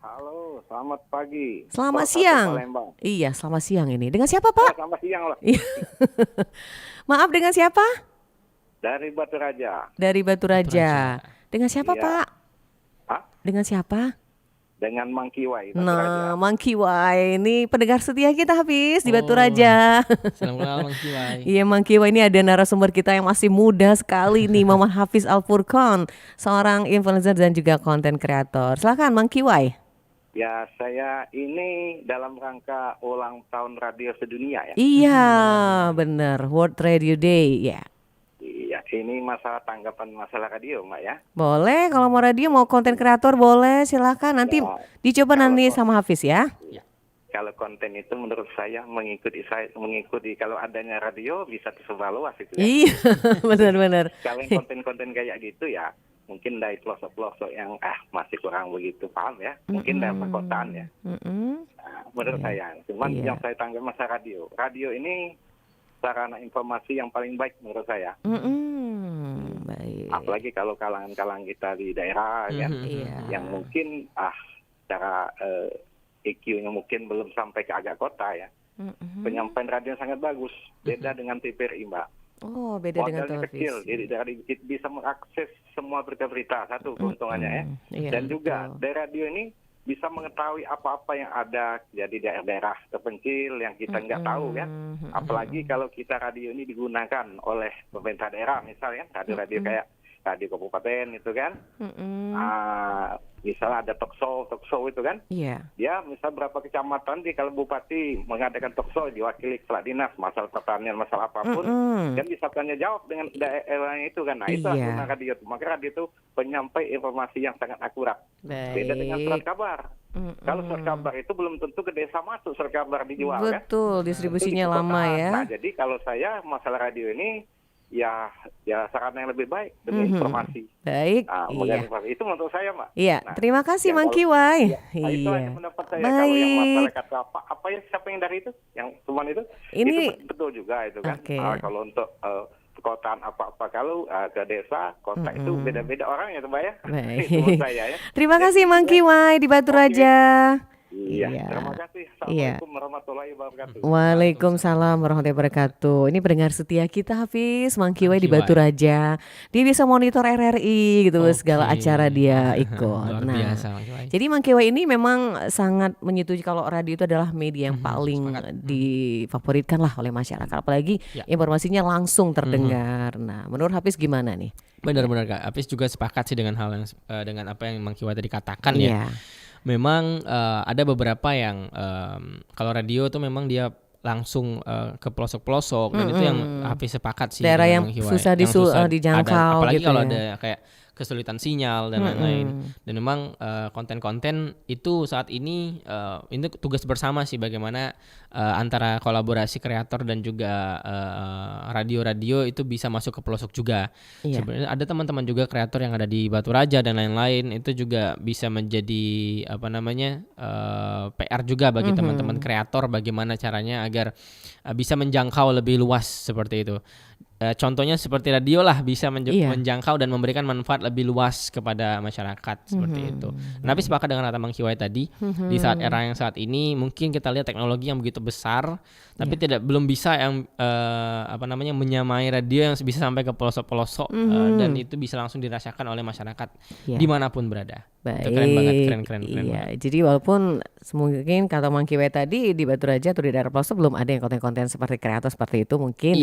Halo, selamat pagi. Selamat siang. Iya, selamat siang ini. Dengan siapa Pak? Selamat siang lah. Maaf, dengan siapa? Dari Batu Raja. Dari Batu Raja. Dengan siapa Pak? Dengan siapa? Dengan Mang Kiwai. Nah, Mang Kiwai ini pendengar setia kita Hafiz di Batu Raja. Salam kenal Mang Kiwai. Iya, Mang Kiwai ini ada narasumber kita yang masih muda sekali nih, Muhammad Hafiz Al-Furqan, seorang influencer dan juga konten kreator. Silakan Mang Kiwai. Ya, saya ini dalam rangka ulang tahun radio sedunia ya. Iya, benar. World Radio Day ya. Iya, ini masalah tanggapan masalah radio, Mbak ya. Boleh, kalau mau radio, mau konten kreator boleh, silakan. Nanti dicoba nanti sama Hafiz ya. Kalau konten itu menurut saya mengikuti kalau adanya radio bisa tersebar luas itu ya. Iya, benar-benar. Kalau yang konten-konten kayak gitu ya, mungkin dari pelosok-pelosok yang masih kurang begitu paham ya. Mungkin dari perkotaan ya. Nah, menurut saya, cuman yang saya tanggap masalah radio. Radio ini sarana informasi yang paling baik menurut saya. Baik. Apalagi kalau kalangan-kalangan kita di daerah ya, yang mungkin secara EQ-nya mungkin belum sampai ke agak kota ya. Penyampaian radio sangat bagus, beda dengan TVRI Mbak. Oh, beda dengan modalnya kecil, jadi dari bisa mengakses semua berita-berita, satu keuntungannya ya. Dan juga dari radio ini bisa mengetahui apa-apa yang ada jadi daerah-daerah terpencil yang kita nggak tahu kan. Apalagi kalau kita radio ini digunakan oleh pemerintah daerah misalnya, radio-radio kayak radio kabupaten itu kan. Misalnya ada talk show itu kan. Dia misal berapa kecamatan di kalau bupati mengadakan talk show diwakili kepala dinas masalah pertanian masalah apapun kan bisa tanya jawab dengan daerahnya itu kan. Nah itu guna radio. Maka radio itu penyampai informasi yang sangat akurat. Beda dengan surat kabar. Kalau surat kabar itu belum tentu ke desa masuk surat kabar dijual kan. Betul, distribusinya lama ya. Nah jadi kalau saya masalah radio ini ya sarana yang lebih baik demi informasi. Baik. Itu menurut saya, Mbak. Iya, terima kasih Mang Kiwai. Itu hanya pendapat saya. Kalau yang masalah kata apa ya siapa yang dari itu, yang cuman itu betul juga itu kan. Kalau untuk perkotaan apa-apa, kalau ke desa, kota itu beda-beda orangnya, Mbak ya. Itu menurut saya ya. Terima kasih Mang Kiwai di Batu Raja. Iya, terima kasih. Assalamualaikum warahmatullahi wabarakatuh. Waalaikumsalam warahmatullahi wabarakatuh. Ini pendengar setia kita Hafiz, Mang Kiwai di Batu Raja. Dia bisa monitor RRI gitu, segala acara dia ikut. Luar biasa, Mang Kiwai. Jadi Mang Kiwai ini memang sangat menyetujui kalau radio itu adalah media yang paling difavoritkan lah oleh masyarakat. Apalagi informasinya langsung terdengar. Nah, menurut Hafiz gimana nih? Benar-benar Kak, Hafiz juga sepakat sih dengan hal yang dengan apa yang Mang Kiwai tadi katakan ya. Memang ada beberapa yang kalau radio tuh memang dia langsung ke pelosok-pelosok dan itu yang Hafiz sepakat sih. Daerah yang susah dijangkau apalagi gitu kalau ya. ada kayak kesulitan sinyal dan lain-lain. Dan memang konten-konten itu saat ini tugas bersama sih, bagaimana antara kolaborasi kreator dan juga radio-radio itu bisa masuk ke pelosok juga. Sebenarnya ada teman-teman juga kreator yang ada di Batu Raja dan lain-lain, itu juga bisa menjadi PR juga bagi teman-teman kreator, bagaimana caranya agar bisa menjangkau lebih luas seperti itu. Contohnya seperti radio lah, bisa menjangkau dan memberikan manfaat lebih luas kepada masyarakat seperti itu. Tapi sepakat dengan kata Bang Kiwai tadi, di saat era yang saat ini mungkin kita lihat teknologi yang begitu besar, tapi belum bisa yang menyamai radio yang bisa sampai ke pelosok-pelosok dan itu bisa langsung dirasakan oleh masyarakat dimanapun berada. Itu keren banget, keren. Iya, jadi walaupun mungkin kata Bang Kiwai tadi di Batu Raja atau di daerah pelosok belum ada yang konten-konten seperti kreator seperti itu mungkin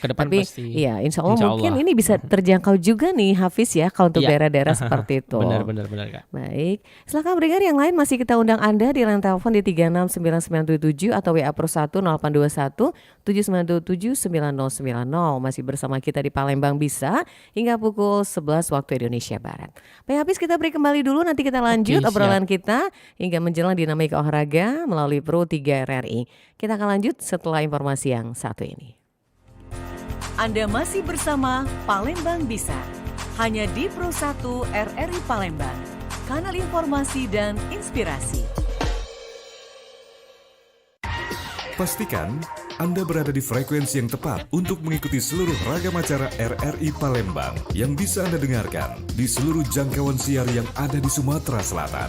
ke depan tapi iya, insya Allah mungkin ini bisa terjangkau juga nih Hafiz ya kalau untuk daerah-daerah seperti itu. Benar Kak. Baik, silakan pendengar yang lain masih kita undang Anda di line telepon di 369977 atau WA Pro 1 0821 797 9090. Masih bersama kita di Palembang Bisa hingga pukul 11 waktu Indonesia Barat. Pak Hafiz, kita break kembali dulu, nanti kita lanjut obrolan kita hingga menjelang dinamika olahraga melalui Pro 3 RRI. Kita akan lanjut setelah informasi yang satu ini. Anda masih bersama Palembang Bisa, hanya di Pro 1 RRI Palembang, kanal informasi dan inspirasi. Pastikan Anda berada di frekuensi yang tepat untuk mengikuti seluruh ragam acara RRI Palembang yang bisa Anda dengarkan di seluruh jangkauan siar yang ada di Sumatera Selatan.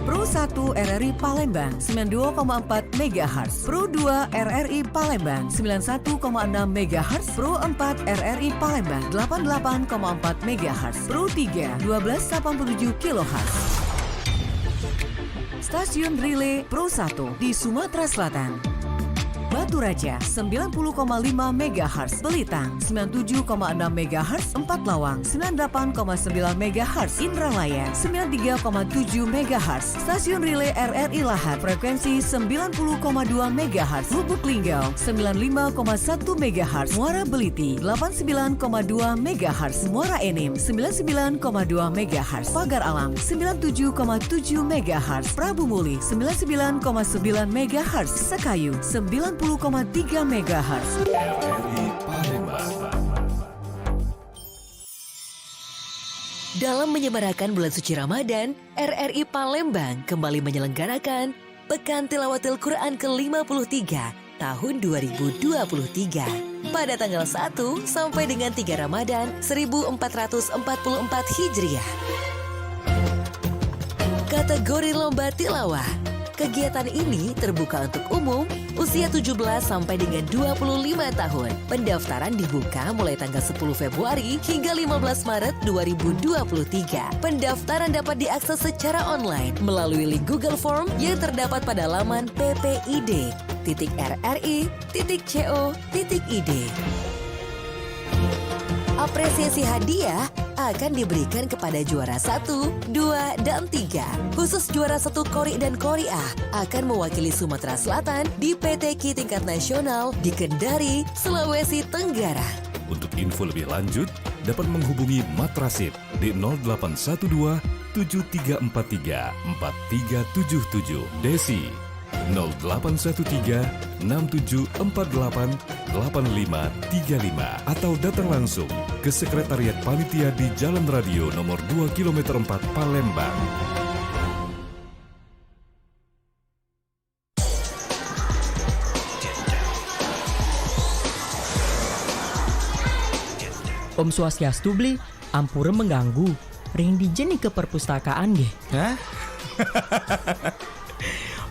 Pro 1 RRI Palembang 92,4 MHz, Pro 2 RRI Palembang 91,6 MHz, Pro 4 RRI Palembang 88,4 MHz, Pro 3 1287 kHz. Stasiun Relay Pro 1 di Sumatera Selatan. Batu Raja 90,5 MHz, Belitang 97,6 MHz, Empat Lawang 98,9 MHz, Indralaya 93,7 MHz, Stasiun Relay RRI Lahat frekuensi 90,2 MHz, Lubuk Linggau 95,1 MHz, Muara Beliti 89,2 MHz, Muara Enim 99,2 MHz, Pagar Alam 97,7 MHz, Prabu Muli 99,9 MHz, Sekayu 90,3 MHz. RRI Palembang. Dalam menyemarakan bulan suci Ramadan, RRI Palembang kembali menyelenggarakan Pekan Tilawatil Quran ke-53 tahun 2023 pada tanggal 1 sampai dengan 3 Ramadan 1444 Hijriah. Kategori Lomba Tilawah. Kegiatan ini terbuka untuk umum usia 17 sampai dengan 25 tahun. Pendaftaran dibuka mulai tanggal 10 Februari hingga 15 Maret 2023. Pendaftaran dapat diakses secara online melalui link Google Form yang terdapat pada laman ppid.rri.co.id. Apresiasi hadiah akan diberikan kepada juara 1, 2, dan 3. Khusus juara 1 Kori dan Koriah akan mewakili Sumatera Selatan di PTQ tingkat nasional di Kendari, Sulawesi Tenggara. Untuk info lebih lanjut, dapat menghubungi Matrasit di 0812 7343 4377, Desi 0813 6748 8535 atau datang langsung ke Sekretariat Panitia di Jalan Radio nomor 2 km 4 Palembang. Om Swastiastu beli, ampura mengganggu. Ring dijen ke perpustakaan deh. Hah?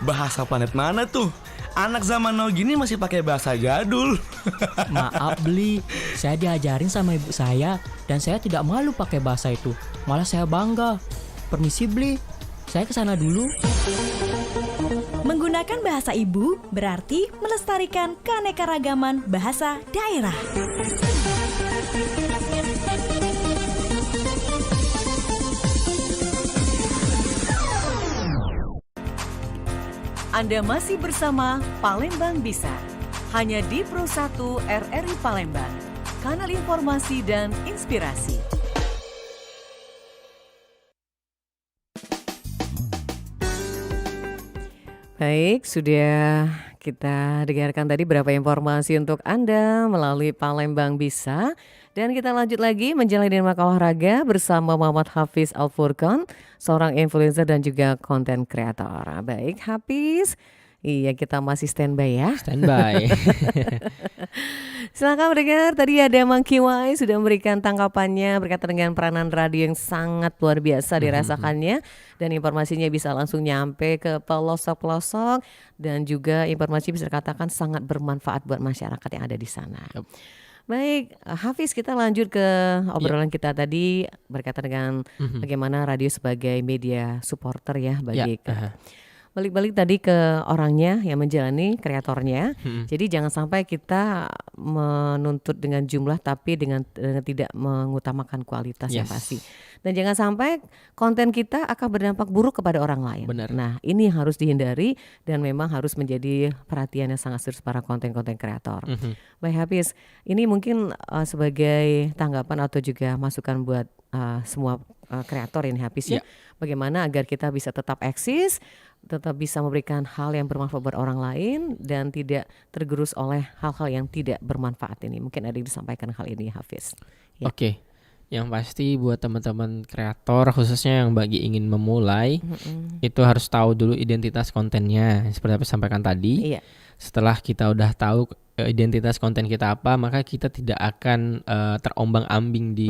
Bahasa planet mana tuh? Anak zaman now gini masih pakai bahasa jadul. Maaf beli, saya diajarin sama ibu saya dan saya tidak malu pakai bahasa itu. Malah saya bangga. Permisi beli, saya kesana dulu. Menggunakan bahasa ibu berarti melestarikan keanekaragaman bahasa daerah. Anda masih bersama Palembang Bisa, hanya di Pro 1 RRI Palembang, kanal informasi dan inspirasi. Baik, sudah kita dengarkan tadi beberapa informasi untuk Anda melalui Palembang Bisa. Dan kita lanjut lagi menjalani maka olahraga bersama Muhammad Hafiz Al-Furqan, seorang influencer dan juga konten kreator. Baik Hafiz, iya kita masih standby ya. Standby. Silakan mendengar, tadi ada Monkey Y sudah memberikan tanggapannya berkaitan dengan peranan radio yang sangat luar biasa dirasakannya. Dan informasinya bisa langsung nyampe ke pelosok-pelosok. Dan juga informasi bisa dikatakan sangat bermanfaat buat masyarakat yang ada di sana. Baik, Hafiz, kita lanjut ke obrolan kita tadi berkaitan dengan bagaimana radio sebagai media supporter ya bagi balik-balik tadi ke orangnya yang menjalani, kreatornya. Jadi jangan sampai kita menuntut dengan jumlah tapi dengan tidak mengutamakan kualitas yang pasti. Dan jangan sampai konten kita akan berdampak buruk kepada orang lain. Benar. Nah, ini yang harus dihindari dan memang harus menjadi perhatian yang sangat serius para konten-konten kreator. Baik Hafiz, ini mungkin sebagai tanggapan atau juga masukan buat semua kreator ini Hafiz ya. Bagaimana agar kita bisa tetap eksis, tetap bisa memberikan hal yang bermanfaat buat orang lain dan tidak tergerus oleh hal-hal yang tidak bermanfaat ini. Mungkin ada yang disampaikan hal ini Hafiz. Ya. Oke. Yang pasti buat teman-teman kreator khususnya yang bagi ingin memulai itu harus tahu dulu identitas kontennya seperti apa sampaikan tadi. Setelah kita udah tahu identitas konten kita apa, maka kita tidak akan terombang-ambing di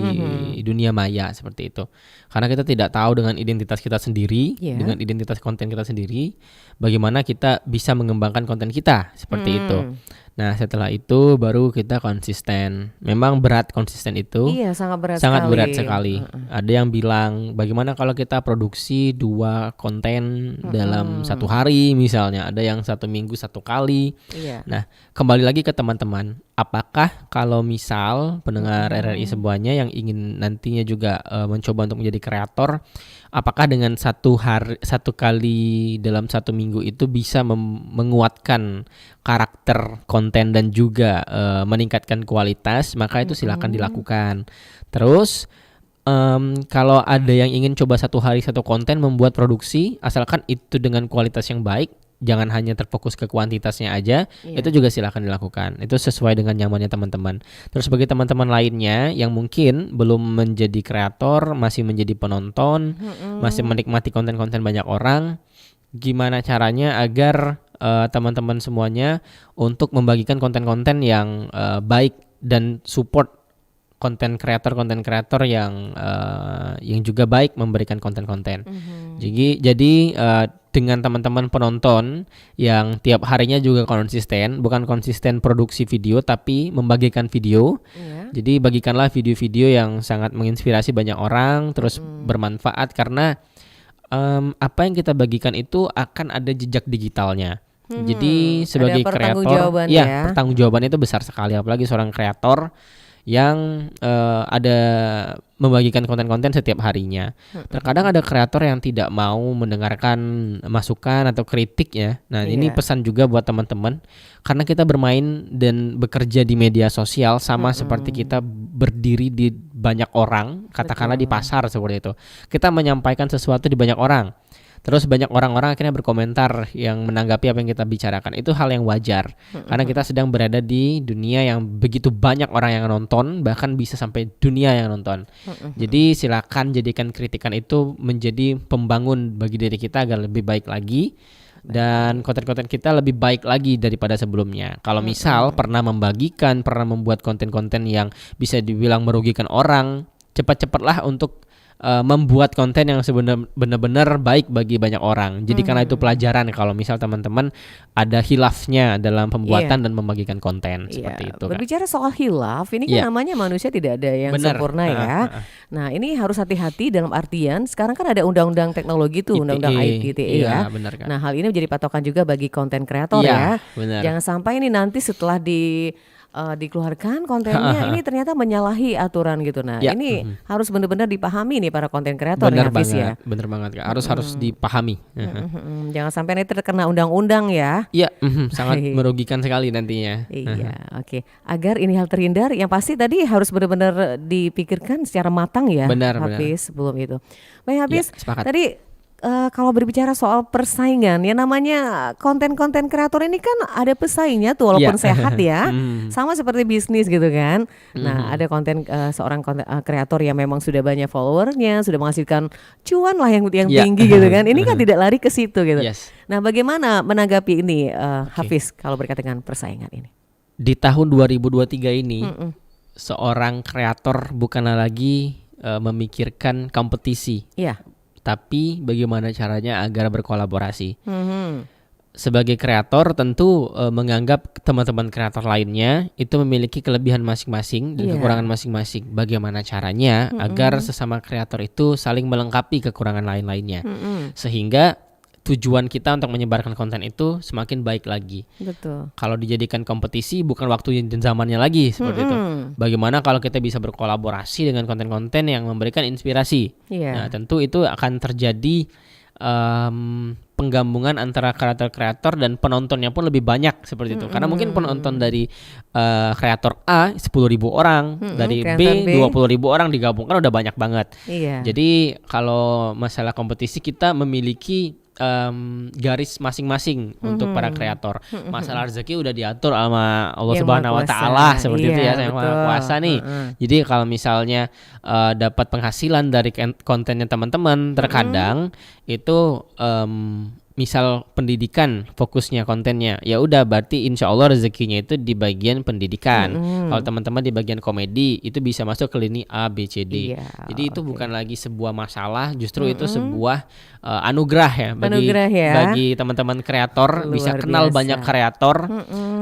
dunia maya seperti itu. Karena kita tidak tahu dengan identitas kita sendiri, dengan identitas konten kita sendiri, bagaimana kita bisa mengembangkan konten kita seperti itu. Nah, setelah itu baru kita konsisten. Memang berat konsisten itu. Iya, sangat berat sekali. Ada yang bilang, bagaimana kalau kita produksi 2 konten dalam 1 hari misalnya. Ada yang 1 minggu 1 kali. Nah, kembali lagi ke teman-teman. Apakah kalau misal pendengar RRI semuanya yang ingin nantinya juga mencoba untuk menjadi kreator, apakah dengan 1 kali dalam 1 minggu itu bisa menguatkan karakter konten dan juga meningkatkan kualitas, maka itu silakan dilakukan. Terus kalau ada yang ingin coba 1 hari 1 konten membuat produksi, asalkan itu dengan kualitas yang baik, jangan hanya terfokus ke kuantitasnya aja, itu juga silakan dilakukan. Itu sesuai dengan nyamannya teman-teman. Terus bagi teman-teman lainnya yang mungkin belum menjadi kreator, masih menjadi penonton, masih menikmati konten-konten banyak orang, gimana caranya agar teman-teman semuanya untuk membagikan konten-konten yang baik dan support konten kreator yang juga baik memberikan konten-konten. Jadi dengan teman-teman penonton yang tiap harinya juga konsisten, bukan konsisten produksi video tapi membagikan video. Jadi bagikanlah video-video yang sangat menginspirasi banyak orang, terus bermanfaat karena apa yang kita bagikan itu akan ada jejak digitalnya. Jadi sebagai kreator, pertanggungjawaban itu besar sekali, apalagi seorang kreator yang ada membagikan konten-konten setiap harinya. Terkadang ada kreator yang tidak mau mendengarkan masukan atau kritik ya. Nah, ini pesan juga buat teman-teman, karena kita bermain dan bekerja di media sosial sama seperti kita berdiri di banyak orang, katakanlah di pasar seperti itu. Kita menyampaikan sesuatu di banyak orang. Terus banyak orang-orang akhirnya berkomentar yang menanggapi apa yang kita bicarakan. Itu hal yang wajar. Karena kita sedang berada di dunia yang begitu banyak orang yang nonton, bahkan bisa sampai dunia yang nonton. Jadi silakan jadikan kritikan itu menjadi pembangun bagi diri kita agar lebih baik lagi. Dan konten-konten kita lebih baik lagi daripada sebelumnya. Kalau misal pernah membuat konten-konten yang bisa dibilang merugikan orang, cepat-cepatlah untuk membuat konten yang benar-benar baik bagi banyak orang. Jadi karena itu pelajaran kalau misal teman-teman ada hilafnya dalam pembuatan dan membagikan konten seperti itu. Berbicara soal hilaf, ini kan namanya manusia tidak ada yang sempurna ya. Nah, ini harus hati-hati dalam artian sekarang kan ada undang-undang teknologi tuh, undang-undang ITE ya. Benar, kan? Nah, hal ini menjadi patokan juga bagi konten kreator ya. Benar. Jangan sampai ini nanti setelah dikeluarkan kontennya ini ternyata menyalahi aturan gitu. Nah, ini harus benar-benar dipahami nih para konten kreator ya, Hafiz ya. Bener banget Kak. Harus dipahami. Jangan sampai nanti terkena undang-undang ya. Iya, sangat merugikan sekali nantinya. Iya, oke. Agar ini hal terhindar, yang pasti tadi harus benar-benar dipikirkan secara matang ya, Hafiz, sebelum itu. Baik Hafiz, tadi kalau berbicara soal persaingan, ya namanya konten-konten kreator ini kan ada pesaingnya tuh walaupun sehat ya, sama seperti bisnis gitu kan. Nah ada seorang konten kreator yang memang sudah banyak followernya, sudah menghasilkan cuan lah yang tinggi gitu kan. Ini kan tidak lari ke situ gitu. Nah bagaimana menanggapi ini Hafiz kalau berkaitan dengan persaingan ini? Di tahun 2023 ini seorang kreator bukanlah lagi memikirkan kompetisi. Tapi bagaimana caranya agar berkolaborasi. Sebagai kreator tentu menganggap teman-teman kreator lainnya itu memiliki kelebihan masing-masing dan kekurangan masing-masing. Bagaimana caranya agar sesama kreator itu saling melengkapi kekurangan lain-lainnya. Sehingga tujuan kita untuk menyebarkan konten itu semakin baik lagi. Betul. Kalau dijadikan kompetisi bukan waktu dan zamannya lagi seperti itu. Bagaimana kalau kita bisa berkolaborasi dengan konten-konten yang memberikan inspirasi. Nah, tentu itu akan terjadi penggabungan antara kreator-kreator dan penontonnya pun lebih banyak seperti itu. Karena mungkin penonton dari kreator A 10.000 orang, dari B 20.000 orang digabungkan udah banyak banget. Jadi kalau masalah kompetisi kita memiliki garis masing-masing untuk para kreator. Masalah rezeki udah diatur sama Allah Subhanahu wa taala seperti itu ya, yang Maha Kuasa nih. Jadi kalau misalnya dapat penghasilan dari kontennya teman-teman, terkadang itu misal pendidikan fokusnya kontennya, ya udah berarti insya Allah rezekinya itu di bagian pendidikan. Kalau teman-teman di bagian komedi itu bisa masuk ke lini A, B, C, D. Jadi itu bukan lagi sebuah masalah, justru itu sebuah anugerah ya bagi teman-teman kreator. Bisa kenal banyak kreator.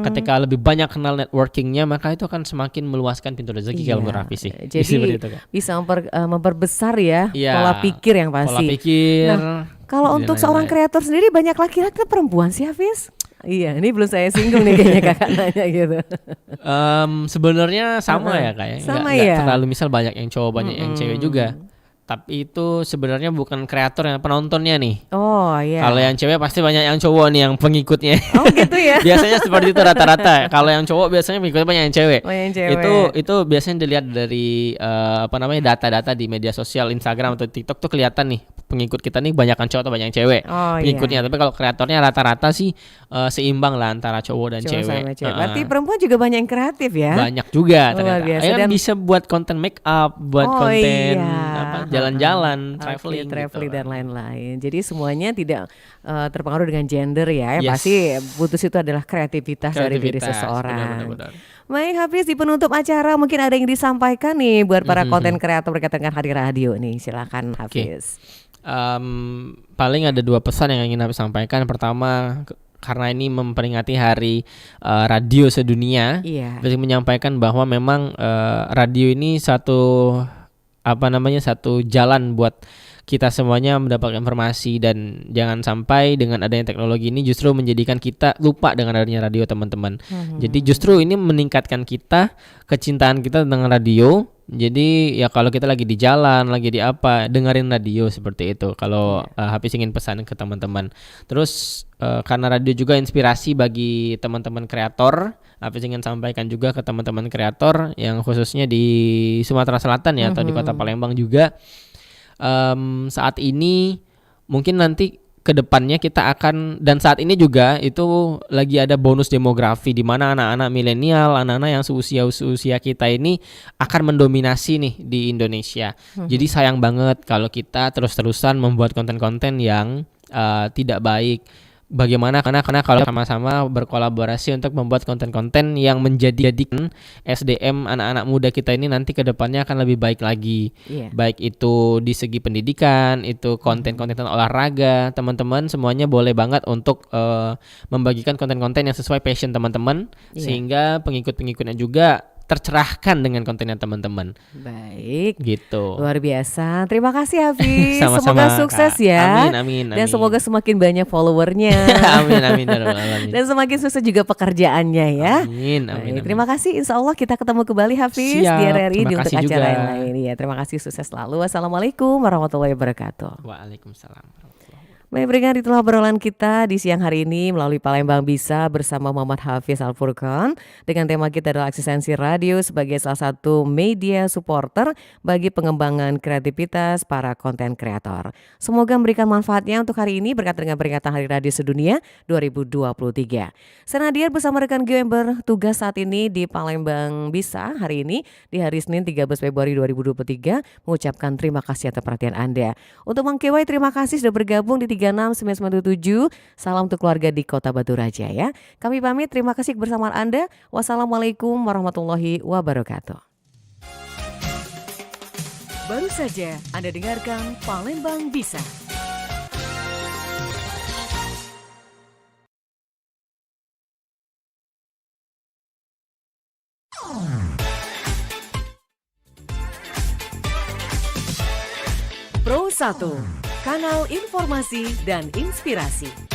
Ketika lebih banyak kenal networkingnya, maka itu akan semakin meluaskan pintu rezeki kalau menurut Hafiz sih. Jadi itu, bisa memperbesar ya pola pikir yang pasti. Pola pikir. Nah, kalau untuk seorang kreator sendiri banyak laki-laki atau perempuan sih Hafiz? Iya, ini belum saya singgung nih kayaknya kakak nanya gitu. Sebenarnya sama ya kayaknya. Sama nggak terlalu misal banyak yang cowok banyak yang cewek juga. Tapi itu sebenarnya bukan kreator yang penontonnya nih. Oh iya. Kalau yang cewek pasti banyak yang cowok nih yang pengikutnya. Oh gitu ya. Biasanya seperti itu rata-rata. Kalau yang cowok biasanya pengikutnya banyak yang cewek. Oh, yang cewek. Itu biasanya dilihat dari data-data di media sosial Instagram atau TikTok tuh kelihatan nih pengikut kita nih banyak yang cowok atau banyak yang cewek pengikutnya. Tapi kalau kreatornya rata-rata sih seimbang lah antara cowok dan cewek. Berarti perempuan juga banyak yang kreatif ya? Banyak juga ternyata. Biasa. Dan bisa buat konten make up, buat konten jalan-jalan, traveling gitu dan lain-lain. Jadi semuanya tidak terpengaruh dengan gender ya. Yang pasti putus itu adalah kreativitas dari diri seseorang. Baik Hafiz, di penutup acara mungkin ada yang disampaikan nih buat para konten kreator berkaitan dengan Hari Radio nih. Silakan Hafiz. Paling ada 2 pesan yang ingin Hafiz sampaikan. Pertama, karena ini memperingati Hari Radio Sedunia, Hafiz menyampaikan bahwa memang radio ini satu jalan buat kita semuanya mendapatkan informasi, dan jangan sampai dengan adanya teknologi ini justru menjadikan kita lupa dengan adanya radio teman-teman. Jadi justru ini meningkatkan kecintaan kita dengan radio. Jadi ya kalau kita lagi di jalan, lagi di apa, dengerin radio seperti itu. Kalau Hafiz ingin pesan ke teman-teman. Terus karena radio juga inspirasi bagi teman-teman kreator, Hafiz ingin sampaikan juga ke teman-teman kreator yang khususnya di Sumatera Selatan ya, atau di Kota Palembang juga. Saat ini mungkin nanti kedepannya kita akan, dan saat ini juga itu lagi ada bonus demografi di mana anak-anak milenial, anak-anak yang seusia kita ini akan mendominasi nih di Indonesia. Jadi sayang banget kalau kita terus-terusan membuat konten-konten yang tidak baik. Bagaimana karena kalau sama-sama berkolaborasi untuk membuat konten-konten yang menjadikan SDM anak-anak muda kita ini nanti ke depannya akan lebih baik lagi. Baik itu di segi pendidikan, itu konten-konten olahraga, teman-teman semuanya boleh banget untuk membagikan konten-konten yang sesuai passion teman-teman, sehingga pengikut-pengikutnya juga tercerahkan dengan kontennya teman-teman. Baik. Gitu. Luar biasa. Terima kasih Hafiz. Sama-sama, Semoga sukses Kak. ya. Amin. Dan semoga semakin banyak followernya. amin. Dan semakin sukses juga pekerjaannya ya. Amin. Baik, terima kasih. Insya Allah kita ketemu kembali Hafiz Siap, di RRI terima di untuk kasih acara juga. yang lain. Ya, terima kasih, sukses selalu. Wassalamualaikum warahmatullahi wabarakatuh. Waalaikumsalam. Baik, berikan itulah obrolan kita di siang hari ini melalui Palembang Bisa bersama Muhammad Hafiz Al-Furqan dengan tema kita adalah eksistensi radio sebagai salah satu media supporter bagi pengembangan kreativitas para konten kreator. Semoga memberikan manfaatnya untuk hari ini berkaitan dengan peringatan Hari Radio Sedunia 2023. Saya Nadia bersama rekan gue yang bertugas saat ini di Palembang Bisa hari ini di hari Senin 13 Februari 2023 mengucapkan terima kasih atas perhatian Anda. Untuk Mang Kewai, terima kasih sudah bergabung di 36997. Salam untuk keluarga di Kota Batu Raja ya. Kami pamit, terima kasih kebersamaan Anda. Wassalamualaikum warahmatullahi wabarakatuh. Baru saja Anda dengarkan Palembang Bisa. Pro 1, kanal informasi dan inspirasi.